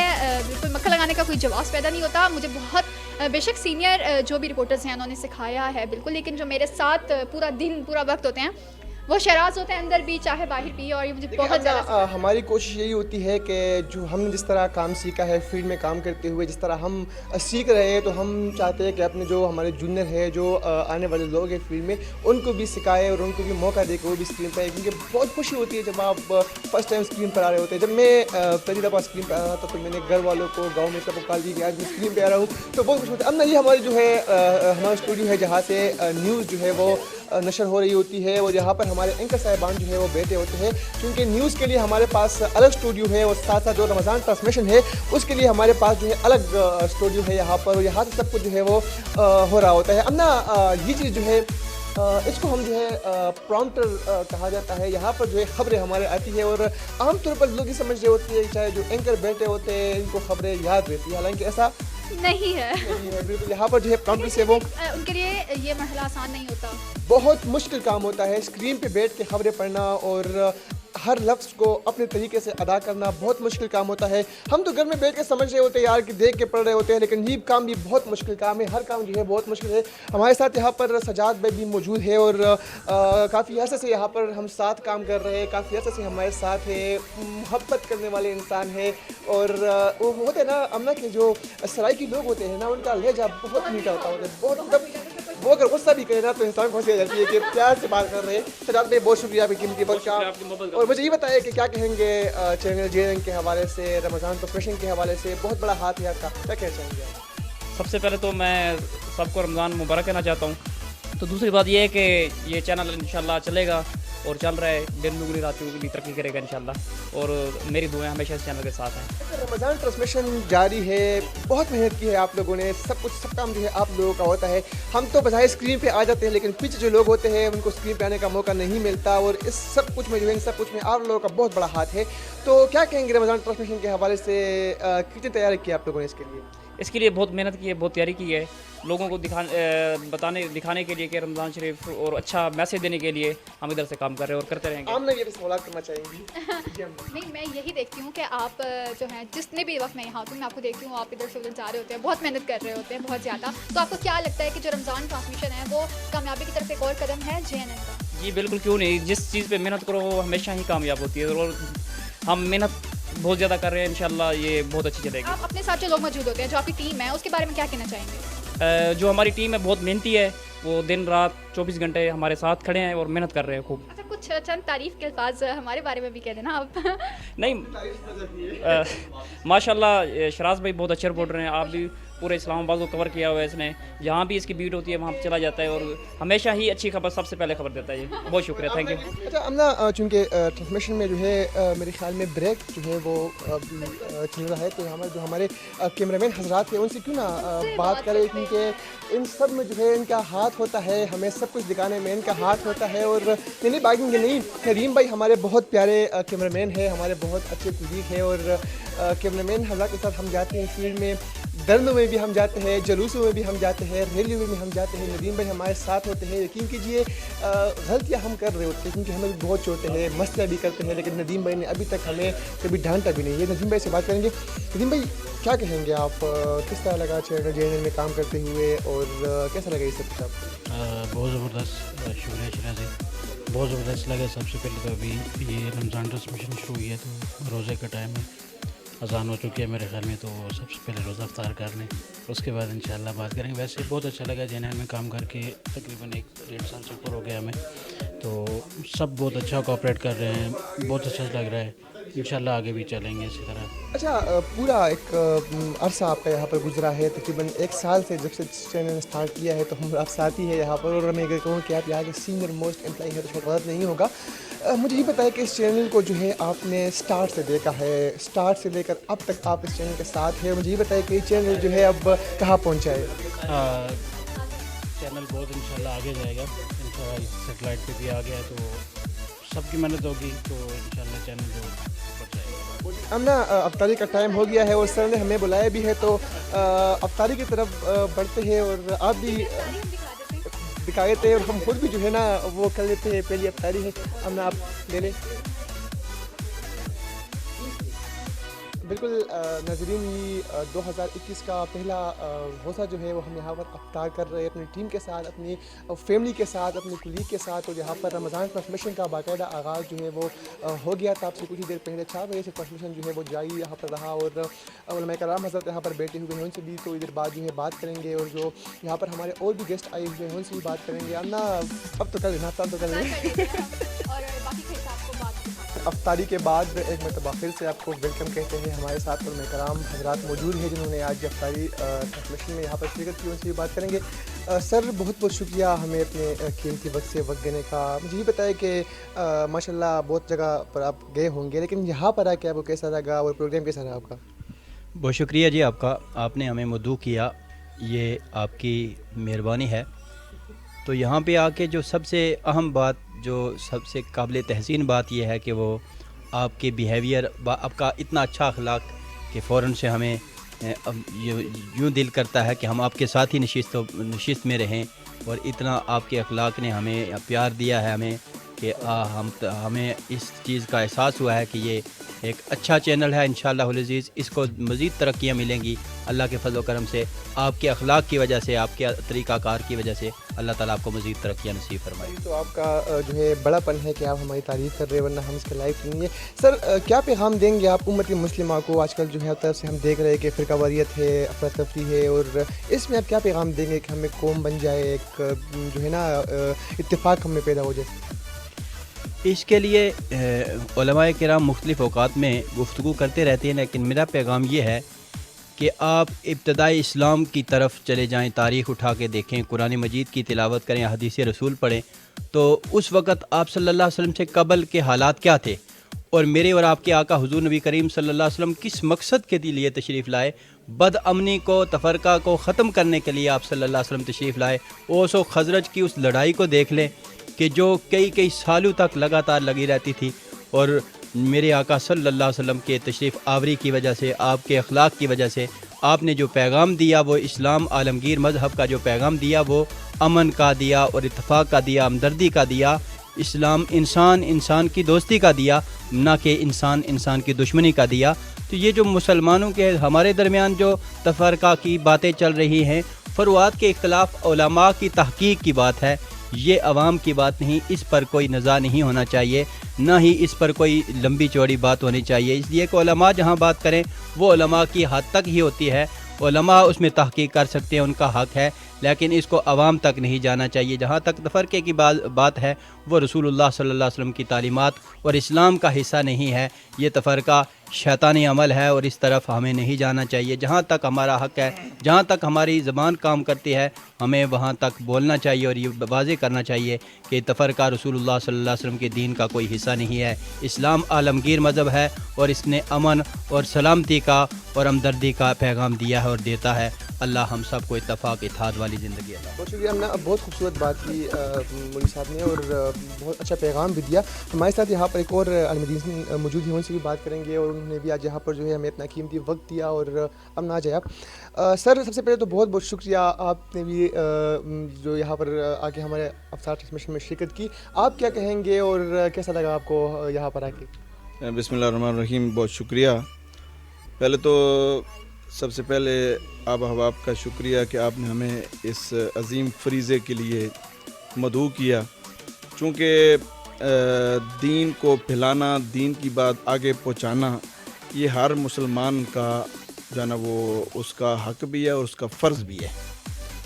बिल्कुल मक्खन लगाने का कोई जवाब पैदा नहीं होता। मुझे बहुत बेशक सीनियर जो भी रिपोर्टर्स हैं उन्होंने सिखाया है बिल्कुल, लेकिन जो मेरे साथ पूरा दिन पूरा वक्त होते हैं वो शराज होते हैं, अंदर भी चाहे बाहर भी, और ये मुझे बहुत ज़्यादा हमारी कोशिश यही होती है कि जो हमने जिस तरह काम सीखा है फील्ड में काम करते हुए, जिस तरह हम सीख रहे हैं, तो हम चाहते हैं कि अपने जो हमारे जूनियर है, जो आने वाले लोग हैं फील्ड में, उनको भी सिखाए और उनको भी मौका दे कि वो भी स्क्रीन पर आए, क्योंकि बहुत खुशी होती है जब आप फर्स्ट टाइम स्क्रीन पर आ रहे होते हैं। जब मैं पहली दफ़ा स्क्रीन पर आ रहा था तो मैंने घर वालों को, गाँव में सबको कॉल दी कि आज मैं स्क्रीन पर आ रहा हूँ, तो बहुत खुश होता है। अब ना ये हमारी जो है हमारा स्टूडियो है जहाँ से न्यूज़ जो है वो नशर हो रही होती है, और यहाँ पर हमारे एंकर साहिबान जो है वो बैठे होते हैं, क्योंकि न्यूज़ के लिए हमारे पास अलग स्टूडियो है, और साथ साथ जो रमज़ान ट्रांसमिशन है उसके लिए हमारे पास जो है अलग स्टूडियो है यहाँ पर, और यहाँ से सब कुछ जो है वो हो रहा होता है। अब ना ये चीज़ जो है इसको हम जो है प्रॉम्प्टर कहा जाता है। यहाँ पर जो है ख़बरें हमारे आती है, और आमतौर पर लोग ये समझ रहे होते हैं चाहे जो एंकर बैठे होते हैं इनको ख़बरें याद रहती है, हालांकि ऐसा नहीं है। बिल्कुल, यहाँ पर जो है काउंटर से वो उनके लिए ये मरहला आसान नहीं होता। बहुत मुश्किल काम होता है स्क्रीन पे बैठ के खबरें पढ़ना और हर लफ्ज़ को अपने तरीके से अदा करना बहुत मुश्किल काम होता है। हम तो घर में बैठ के समझ रहे होते हैं यार कि देख के पढ़ रहे होते हैं, लेकिन ये काम भी बहुत मुश्किल काम है। हर काम जो है बहुत मुश्किल है। हमारे साथ यहाँ पर सजाद भाई भी मौजूद है और काफ़ी अर्से से यहाँ पर हम साथ काम कर रहे हैं, काफ़ी अर्से से हमारे साथ है, मोहब्बत करने वाले इंसान है। और वो होते हैं ना अमना के जो सराइकी लोग होते हैं ना, उनका लहजा बहुत मीठा होता है, बहुत मतलब वो अगर गुस्सा भी करे ना तो इंसान को हंसी आ जाती है कि प्यार से बात कर रहे हैं। सजाद भाई बहुत शुक्रिया आपकी कीमती वक्त का। और मुझे ये बताइए कि क्या कहेंगे चैनल JNN के हवाले से, रमज़ान ट्रांसमिशन के हवाले से, बहुत बड़ा हाथ है आपका, क्या कहना चाहेंगे आप? सबसे पहले तो मैं सबको रमज़ान मुबारक कहना चाहता हूँ। तो दूसरी बात ये है कि ये चैनल इंशाल्लाह चलेगा और चल रहा है, दिन दुगनी रात चौगुनी तरक्की करेगा इंशाल्लाह। और मेरी दुआएं हमेशा इस चैनल के साथ हैं। रमज़ान ट्रांसमिशन जारी है, बहुत मेहनत की है आप लोगों ने, सब काम जो है आप लोगों का होता है। हम तो बजाय स्क्रीन पे आ जाते हैं, लेकिन पीछे जो लोग होते हैं उनको स्क्रीन पे आने का मौका नहीं मिलता। और इस सब कुछ में जो है, इन सब कुछ में आप लोगों का बहुत बड़ा हाथ है। तो क्या कहेंगे रमज़ान ट्रांसमिशन के हवाले से, कितनी तैयारी की आप लोगों ने इसके लिए? इसके लिए बहुत मेहनत की है, बहुत तैयारी की है, लोगों को दिखाने के लिए कि रमज़ान शरीफ और अच्छा मैसेज देने के लिए हम इधर से काम कर रहे हैं और करते रहेंगे। आमना ये भी सवाल करना चाहेंगी? नहीं, मैं यही देखती हूँ कि आप जो हैं जितने भी वक्त मैं यहाँ होती हूँ, मैं आपको देखती हूँ आप इधर से उधर जा रहे होते हैं, बहुत मेहनत कर रहे होते हैं, बहुत ज़्यादा। तो आपको क्या लगता है कि जो रमज़ान ट्रांसमिशन है वो कामयाबी की तरफ एक और कदम है JNN का? जी बिल्कुल, क्यों नहीं। जिस चीज़ पे मेहनत करो वो हमेशा ही कामयाब होती है और हम मेहनत बहुत ज़्यादा कर रहे हैं, इंशाल्लाह ये बहुत अच्छी चलेगी। आप अपने साथ जो लोग मौजूद होते हैं, जो आपकी टीम है, उसके बारे में क्या कहना चाहेंगे? जो हमारी टीम है बहुत मेहनती है, वो दिन रात 24 घंटे हमारे साथ खड़े हैं और मेहनत कर रहे हैं खूब। अच्छा, कुछ चंद तारीफ़ के अल्फाज हमारे बारे में भी कह देना आप। नहीं, माशाल्लाह शराज भाई बहुत अच्छे रिपोर्टर हैं। आप भी पूरे इस्लामाबाद को कवर किया हुआ है इसने, जहाँ भी इसकी बीट होती है वहाँ चला जाता है और हमेशा ही अच्छी खबर सबसे पहले खबर देता है। ये बहुत शुक्रिया, थैंक यू। अच्छा अमना, चूँकि ट्रांसमिशन में जो है मेरे ख्याल में ब्रेक जो है वो चल रहा है, तो जो हमारे कैमरामैन हजरात हैं उनसे क्यों ना बात करें, क्योंकि इन सब में जो है इनका हाथ होता है, हमें सब कुछ दिखाने में इनका हाथ होता है। और नहीं भागेंगे नहीं, नदीम भाई हमारे बहुत प्यारे कैमरामैन है, हमारे बहुत अच्छे कुलीग हैं। और कैमरामैन हजरात के साथ हम जाते हैं फील्ड में, दर्दों में भी हम जाते हैं, जलूसों में भी हम जाते हैं, रैलियों में हम जाते हैं, नदीम भाई हमारे साथ होते हैं। यकीन कीजिए गलतियाँ हम कर रहे होते हैं क्योंकि हमें भी बहुत चोटें हैं, मसला भी करते हैं, लेकिन नदीम भाई ने अभी तक हमें कभी डांटा भी नहीं है। नदीम भाई से बात करेंगे। नदीम भाई क्या कहेंगे आप, किस तरह लगा चैनल JNN में काम करते हुए और कैसा लगा ये सब कुछ आपको? बहुत ज़बरदस्त, शुक्रिया शराजी, बहुत ज़बरदस्त लगा। सबसे पहले तो अभी ये रमज़ान ट्रांसमिशन शुरू हुई है तो रोज़े का टाइम है, अज़ान हो चुकी है मेरे ख्याल में, तो सबसे पहले रोज़ा अफ्तार कर लें, उसके बाद इंशाल्लाह बात करेंगे। वैसे बहुत अच्छा लगा JNN में काम करके, तकरीबन 1-1.5 साल से ऊपर हो गया हमें, तो सब बहुत अच्छा कोऑपरेट कर रहे हैं, बहुत अच्छा लग रहा है। इंशाल्लाह आगे भी चलेंगे इसी तरह। अच्छा, पूरा एक अरसा आपका यहाँ पर गुजरा है, तकरीबन 1 साल से जब से चैनल स्टार्ट किया है, तो हम आप साथ ही है यहाँ पर। और मैं अगर कहूँ कि आप यहाँ के सीनियर मोस्ट एम्प्लॉई है तो शायद गलत नहीं होगा। मुझे ये बताया कि इस चैनल को जो है आपने स्टार्ट से देखा है, स्टार्ट से लेकर अब तक आप इस चैनल के साथ है। मुझे ये बताया कि ये चैनल जो है अब कहाँ पहुँचा है? चैनल बहुत इंशाल्लाह आगे जाएगा, इंशाल्लाह सेटेलाइट पे भी आ गया है, तो सबकी मेहनत होगी तो इंशाल्लाह चैनल जो बढ़ जाएगा। अमना, अफ्तारी का टाइम हो गया है और सर ने हमें बुलाया भी है, तो अफ्तारी की तरफ बढ़ते हैं और आप भी दिखा देते हैं और हम खुद भी जो है ना वो कर लेते हैं। पहली अफ्तारी है, अमना आप ले लें। बिल्कुल नाज़रीन, ये 2021 का पहला रोज़ा जो है वो हम यहाँ पर अफ्तार कर रहे हैं अपनी टीम के साथ, अपनी फैमिली के साथ, अपने कुलीग के साथ। और यहाँ पर रमज़ान ट्रांसमिशन का बाकायदा आगाज़ जो है वो हो गया था। आपसे कुछ ही देर पहले 4 बजे से ट्रांसमिशन जो है वो जारी यहाँ पर रहा और उलमा कराम हज़रत यहाँ पर बैठे हुए हैं, उनसे भी थोड़ी देर बाद जो है बात करेंगे। और जो यहाँ पर हमारे और भी गेस्ट आए हुए हैं उनसे भी बात करेंगे। अन्ना अब तो कर लेना, तो कर लें। अफ्तारी के बाद एक मरतबा फिर से आपको वेलकम कहते हैं। हमारे साथ उलमा कराम हजरात मौजूद हैं जिन्होंने आज अफ्तारी ट्रांसमिशन में यहाँ पर शिरकत की, उनसे भी बात करेंगे। सर बहुत बहुत शुक्रिया हमें अपने कीमती वक्त से वक्त देने का। मुझे ये बताया कि माशाल्लाह बहुत जगह पर आप गए होंगे, लेकिन यहाँ पर आके आपको कैसा लगा और प्रोग्राम कैसा रहा आपका? बहुत शुक्रिया जी आपका, आपने हमें मदऊ किया, ये आपकी मेहरबानी है। तो यहाँ पे आके जो सबसे अहम बात, जो सबसे काबिल तहसीन बात यह है कि वो आपके बिहेवियर, आपका इतना अच्छा अखलाक कि फ़ौरन से हमें अब यूँ दिल करता है कि हम आपके साथ ही नशिस्त में रहें, और इतना आपके अखलाक ने हमें प्यार दिया है हमें कि हमें इस चीज़ का एहसास हुआ है कि ये एक अच्छा चैनल है। इंशाअल्लाह अज़ीज़ इसको मज़ीद तरक्कियाँ मिलेंगी अल्लाह के फज़ल व करम से, आपके अखलाक की वजह से, आपके तरीक़ाकार की वजह से अल्लाह ताला आपको मज़ीद तरक्कियाँ नसीब फरमाए। तो आपका जो है बड़ापन है कि आप हमारी तारीफ़ कर रहे हैं, वरना हम इसके लायक नहीं है। सर क्या पैगाम देंगे आप उम्मत मुस्लिमा को? आजकल जो है तरफ से हम देख रहे हैं कि फ़िरकावारियत है, अफरा तफरी है, और इसमें आप क्या पैगाम देंगे कि हमें कौम बन जाए, एक जो है ना इत्तेफाक हमें पैदा हो जाए? इसके लिए उलमाए किराम मुख्तलिफ़ औक़ात में गुफ्तगू करते रहते हैं, लेकिन मेरा पैगाम ये है कि आप इब्तदाई इस्लाम की तरफ चले जाएं, तारीख़ उठा के देखें, कुरान मजीद की तिलावत करें, हदीस रसूल पढ़ें, तो उस वक़्त आप सल्लल्लाहु अलैहि वसल्लम से कबल के हालात क्या थे, और मेरे और आपके आका हुज़ूर नबी करीम सल्लल्लाहु अलैहि वसल्लम किस मकसद के लिए तशरीफ़ लाए। बदअमनी को, तफ़रक़ा को ख़त्म करने के लिए आप सल्लल्लाहु अलैहि वसल्लम तशरीफ़ लाए। ओस व खज़रज की उस लड़ाई को देख लें कि जो कई सालों तक लगातार लगी रहती थी, और मेरे आका सल्लल्लाहु अलैहि वसल्लम के तशरीफ़ आवरी की वजह से, आपके अखलाक की वजह से आपने जो पैगाम दिया वो इस्लाम आलमगीर मज़हब का जो पैगाम दिया वो अमन का दिया, और इत्तफ़ाक़ का दिया, हमदर्दी का दिया। इस्लाम इंसान की दोस्ती का दिया, ना कि इंसान की दुश्मनी का दिया। तो ये जो मुसलमानों के हमारे दरमियान जो तफ़रक़ा की बातें चल रही हैं, फ़ुरुआत के इख्तिलाफ़ उलमा की तहक़ीक़ की बात है, ये अवाम की बात नहीं, इस पर कोई नज़ा नहीं होना चाहिए, ना ही इस पर कोई लंबी चौड़ी बात होनी चाहिए। इसलिए कि उलमा जहाँ बात करें वो उलमा की हद तक ही होती है, उलमा उसमें तहक़ीक़ कर सकते हैं, उनका हक़ है, लेकिन इसको अवाम तक नहीं जाना चाहिए। जहाँ तक तफ़रक़े की बात है वो रसूलुल्लाह सल्लल्लाहु अलैहि वसल्लम की तालीमात और इस्लाम का हिस्सा नहीं है, ये तफ़रक़ा शैतानी अमल है और इस तरफ हमें नहीं जाना चाहिए। जहाँ तक हमारा हक़ है, जहाँ तक हमारी ज़बान काम करती है, हमें वहाँ तक बोलना चाहिए और ये वाज़ेह करना चाहिए कि तफ़रक़ा रसूलुल्लाह सल्लल्लाहु अलैहि वसल्लम के दीन का कोई हिस्सा नहीं है। इस्लाम आलमगीर मज़हब है और इसने अमन और सलामती का और हमदर्दी का पैगाम दिया है और देता है। अल्लाह हम सब को इत्तफ़ाक़ इत्तेहाद वाली ज़िंदगी अता। बहुत शुक्रिया, हमने बहुत खूबसूरत बात की मौलवी साहब ने, और बहुत अच्छा पैगाम भी दिया। हमारे साथ यहाँ पर एक और अलमदीन मौजूद हैं, उनसे भी बात करेंगे, और उन्होंने भी आज यहाँ पर जो है हमें अपना कीमती वक्त दिया। और अब ना जाए आप सर, सबसे पहले तो बहुत बहुत शुक्रिया, आपने भी जो यहाँ पर आके हमारे अफ्तार ट्रांसमिशन में शिरकत की। आप क्या कहेंगे और कैसा लगा आपको यहाँ पर आके? बिस्मिल्लाहिर्रहमानिर्रहीम, बहुत शुक्रिया। पहले तो सबसे पहले आप अहबाब का शुक्रिया कि आपने हमें इस अज़ीम फरीज़े के लिए मदऊ किया। चूँकि दीन को फैलाना, दीन की बात आगे पहुँचाना, ये हर मुसलमान का जो ना वो उसका हक़ भी है और उसका फ़र्ज़ भी है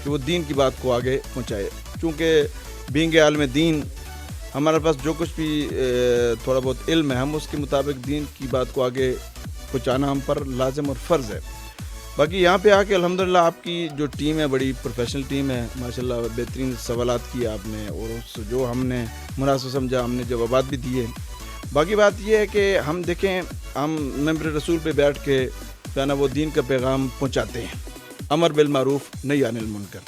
कि वो दीन की बात को आगे पहुँचाए। चूँकि बींग आलम दीन, हमारे पास जो कुछ भी थोड़ा बहुत इल्म है, हम उसके मुताबिक दीन की बात को आगे पहुँचाना हम पर लाजिम और फ़र्ज़ है। बाकी यहाँ पे आके अल्हम्दुलिल्लाह आपकी जो टीम है बड़ी प्रोफेशनल टीम है, माशाल्लाह बेहतरीन सवालात किए आपने, और उस जो हमने मुनासिब समझा हमने जवाबात भी दिए। बाकी बात ये है कि हम देखें, हम मेंबर रसूल पे बैठ के जो ना वो दीन का पैगाम पहुँचाते हैं, अमर बिल मारूफ नही अनिल मुनकर,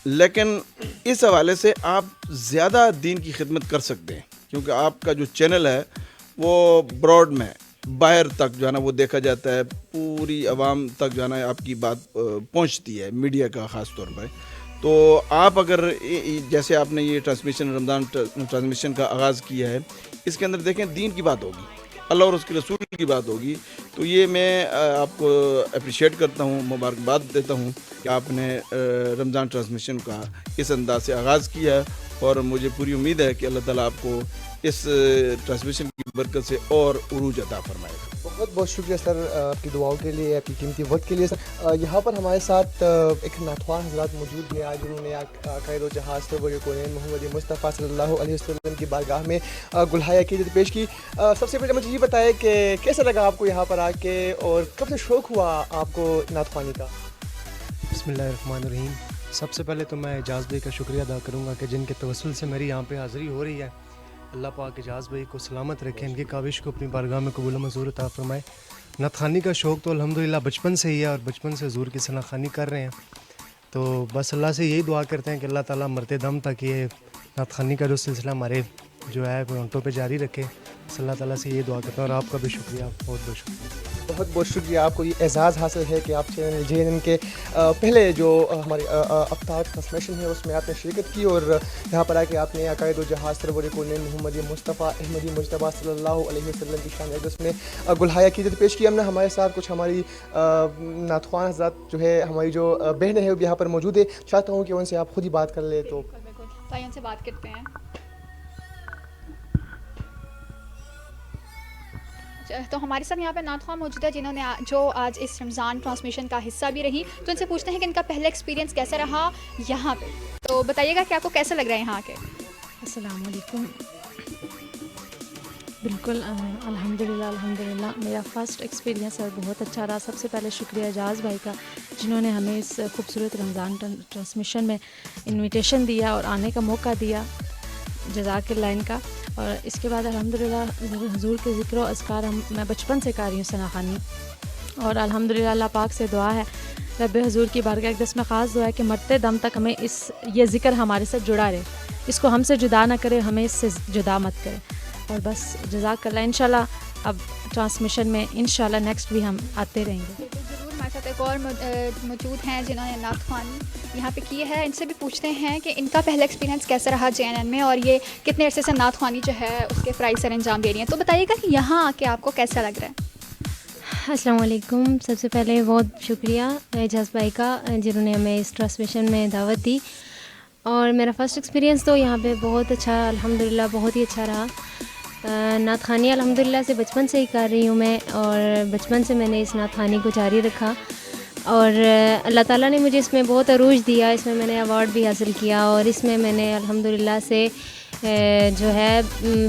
लेकिन इस हवाले से आप ज़्यादा दीन की खिदमत कर सकते हैं, क्योंकि आपका जो चैनल है वो ब्रॉड में बाहर तक जो है ना वो देखा जाता है, पूरी आवाम तक जो है ना आपकी बात पहुंचती है, मीडिया का ख़ास तौर पर। तो आप अगर जैसे आपने ये रमज़ान ट्रांसमिशन का आगाज़ किया है, इसके अंदर देखें दीन की बात होगी, अल्लाह और उसके रसूल की बात होगी, तो ये मैं आपको अप्रिशिएट करता हूँ, मुबारकबाद देता हूँ कि आपने रमज़ान ट्रांसमिशन का इस अंदाज से आगाज़ किया है, और मुझे पूरी उम्मीद है कि अल्लाह ताला आपको इस ट्रांसमिशन की बरकत से और उरूज अता फरमाएगा। बहुत बहुत शुक्रिया सर आपकी दुआओं के लिए, आपकी कीमती वक्त के लिए। सर यहाँ पर हमारे साथ एक नाथवान हज़रात मौजूद हैं, आज उन्होंने आक़ाए जहाज़ सरवर कौनैन मोहम्मद मुस्तफ़ा सल्लल्लाहु अलैहि वसल्लम की बारगाह में गुलहाय अक़ीदत पेश की। सबसे पहले मुझे ये बताएं कि कैसा लगा आपको यहाँ पर आके, और कब से शौक़ हुआ आपको नाथवानी का? बिस्मिल्लाहिर्रहमानिर्रहीम। सबसे पहले तो मैं एजाज़ भाई का शुक्रिया अदा करूँगा कि जिनके तवस्सुल से मेरी यहाँ पे हाज़िरी हो रही है। अल्लाह पाक एजाज़ भाई को सलामत रखें, इनकी काविश को अपनी बारगाह में कबूल मंजूर अता फरमाए। नातखानी का शौक़ तो अल्हम्दुलिल्लाह बचपन से ही है, और बचपन से हुज़ूर की सनाखानी कर रहे हैं। तो बस अल्लाह से यही दुआ करते हैं कि अल्लाह ताला मरते दम तक ये नातखानी का जो सिलसिला हमारे जो है घंटों पे जारी रखे। अल्लाह ताला से ये दुआ करता हूँ, और आपका भी शुक्रिया, बहुत बहुत शुक्रिया। بہت بہت شکریہ. آپ کو یہ اعزاز حاصل ہے کہ آپ چینل JNN کے پہلے جو ہماری افطار ٹرانسمیشن ہے اس میں آپ نے شرکت کی اور یہاں پر آ کے آپ نے عقائد و جہاز سرور کونین محمد مصطفیٰ احمدی مجتبیٰ صلی اللہ علیہ وسلم کی شان اقدس میں گلہائے عقیدت پیش کی. ہم نے ہمارے ساتھ کچھ ہماری نعت خوان حضرات جو ہے ہماری جو بہنیں ہیں وہ یہاں پر موجود ہے. چاہتا ہوں کہ ان سے آپ خود ہی بات کر لیں. تو آئیے ان سے بات کرتے ہیں. تو ہمارے ساتھ یہاں پہ نعت خواہ موجود ہے جنہوں نے جو آج اس رمضان ٹرانسمیشن کا حصہ بھی رہی. تو ان سے پوچھتے ہیں کہ ان کا پہلا ایکسپیرینس کیسا رہا یہاں پہ. تو بتائیے گا کہ آپ کو کیسا لگ رہا ہے یہاں کے. السلام علیکم. بالکل الحمدللہ میرا فرسٹ ایکسپیرینس ہے بہت اچھا رہا. سب سے پہلے شکریہ اعجاز بھائی کا جنہوں نے ہمیں اس خوبصورت رمضان ٹرانسمیشن میں انویٹیشن دیا اور آنے کا موقع دیا. جزاک اللہ ان کا. اور اس کے بعد الحمدللہ حضور کے ذکر و اذکار میں بچپن سے کر رہی ہوں ثنا خوانی. اور الحمدللہ اللہ پاک سے دعا ہے رب حضور کی بارگاہ اقدس میں خاص دعا ہے کہ مرتے دم تک ہمیں یہ ذکر ہمارے ساتھ جڑا رہے, اس کو ہم سے جدا نہ کرے, ہمیں اس سے جدا مت کرے. اور بس جزاک اللہ. انشاءاللہ اب ٹرانسمیشن میں انشاءاللہ نیکسٹ بھی ہم آتے رہیں گے. ضرور. ہمارے ساتھ ایک اور موجود ہیں جنہوں نے نعت خوانی یہاں پہ کی ہے. ان سے بھی پوچھتے ہیں کہ ان کا پہلا ایکسپیرینس کیسا رہا JNN میں اور یہ کتنے عرصے سے نعت خوانی جو ہے اس کے پرائز سر انجام دے رہی ہیں. تو بتائیے گا کہ یہاں آ کے آپ کو کیسا لگ رہا ہے. السلام علیکم. سب سے پہلے بہت شکریہ اعجاز بھائی کا جنہوں نے ہمیں اس ٹرانسمیشن میں دعوت دی. اور میرا فرسٹ ایکسپیرینس تو یہاں پہ بہت اچھا الحمدللہ بہت ہی اچھا رہا. نعت خوانی الحمدللہ سے بچپن سے ہی کر رہی ہوں میں اور بچپن سے میں نے اس نعت خوانی کو جاری رکھا. اور اللہ تعالیٰ نے مجھے اس میں بہت عروج دیا. اس میں میں نے ایوارڈ بھی حاصل کیا اور اس میں میں نے الحمدللہ سے جو ہے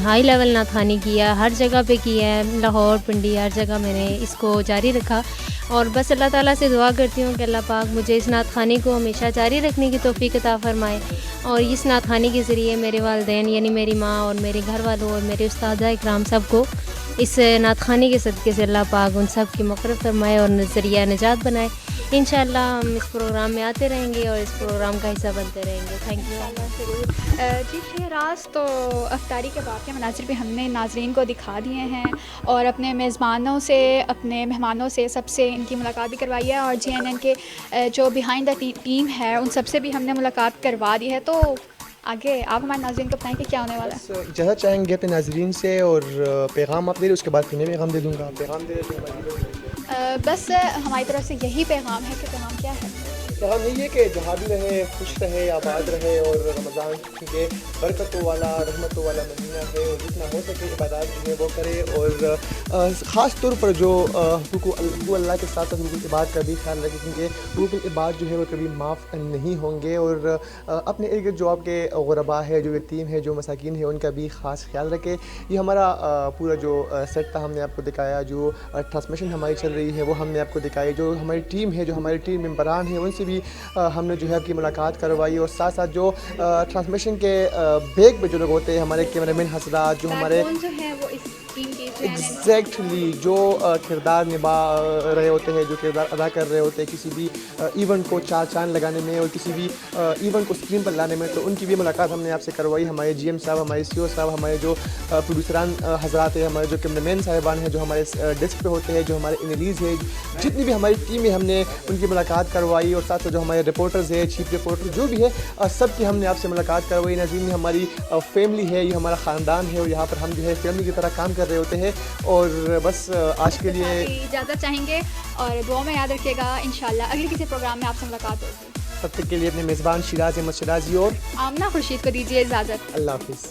ہائی لیول نعت خوانی کیا, ہر جگہ پہ کیا ہے, لاہور پنڈی ہر جگہ میں نے اس کو جاری رکھا. اور بس اللہ تعالیٰ سے دعا کرتی ہوں کہ اللہ پاک مجھے اس نعت خوانی کو ہمیشہ جاری رکھنے کی توفیق عطا فرمائے. اور اس نعت خوانی کے ذریعے میرے والدین یعنی میری ماں اور میرے گھر والوں اور میرے استادہ اکرام سب کو اس نعت خوانی کے صدقے سے اللہ پاک ان سب کی مغفرت فرمائے اور ذریعہ نجات بنائے. انشاءاللہ ہم اس پروگرام میں آتے رہیں گے اور اس پروگرام کا حصہ بنتے رہیں گے. Thank you. جی شہراز, تو افطاری کے باقی مناظر بھی ہم نے ناظرین کو دکھا دیے ہیں اور اپنے میزبانوں سے اپنے مہمانوں سے سب سے ان کی ملاقات بھی کروائی ہے. اور JNN کے جو بیہائنڈ دا ٹیم ہے ان سب سے بھی ہم نے ملاقات کروا دی ہے. تو آگے آپ ہمارے ناظرین کو بتائیں کہ کیا ہونے والا ہے. اجازت چاہیں گے اپنے ناظرین سے اور پیغام آپ دے دیں, اس کے بعد پھر میں پیغام دے دوں گا. پیغام دے بس ہماری طرف سے یہی پیغام ہے کہ پیغام کیا ہے. پیغام یہی ہے کہ جہاں بھی رہے خوش رہے آباد رہے. اور رمضان کیونکہ برکتوں والا رحمتوں والا مہینہ ہے اور جتنا ہو سکے عبادات جو ہے وہ کرے. اور خاص طور پر جو حقوق اللہ کے ساتھ حقوق العباد کا بھی خیال رکھے کیونکہ حقوق العباد جو ہے وہ کبھی معاف نہیں ہوں گے. اور اپنے ارد گرد جو آپ کے غربا ہے, جو یتیم ہے, جو مساکین ہے, ان کا بھی خاص خیال رکھے. یہ ہمارا پورا جو سیٹ تھا ہم نے آپ کو دکھایا. جو ٹرانسمیشن ہماری چل رہی ہے وہ ہم نے آپ کو دکھائی. جو ہماری ٹیم ہے, جو ہماری ٹیم ممبران ہیں, ان سے بھی ہم نے جو ہے آپ کی ملاقات کروائی. اور ساتھ ساتھ جو ٹرانسمیشن کے بیک پہ جو لوگ ہوتے ہیں ہمارے کیمرہ مین حضرات جو ہمارے ایگزیکٹلی جو کردار نبھا رہے ہوتے ہیں, جو کردار ادا کر رہے ہوتے ہیں کسی بھی ایونٹ کو چار چاند لگانے میں اور کسی بھی ایونٹ کو اسکرین پر لانے میں, تو ان کی بھی ملاقات ہم نے آپ سے کروائی. ہمارے GM صاحب, ہمارے CO صاحب, ہمارے جو پروڈیوسران حضرات ہیں, ہمارے جو کیمرہ مین صاحبان ہیں جو ہمارے ڈیسک پہ ہوتے ہیں, جو ہمارے انیلیز ہے, جتنی بھی ہماری ٹیم ہے ہم نے ان کی ملاقات کروائی. اور ساتھ ساتھ جو ہمارے رپورٹرز ہیں, چیف رپورٹر جو بھی ہے, سب کی ہم نے آپ سے ملاقات کروائی. ناظرین, ہماری فیملی ہے, یہ ہمارا خاندان ہے اور یہاں پر ہم جو ہے فیملی کی طرح کام کر رہے ہوتے ہیں. اور بس آج کے لیے اجازت چاہیں گے اور دعا میں یاد رکھیے گا. انشاءاللہ اگلی کسی پروگرام میں آپ سے ملاقات ہوگی. تب تک کے لیے اپنے میزبان شیراز احمد شیرازی اور آمنہ خورشید کو دیجیے اجازت. اللہ حافظ.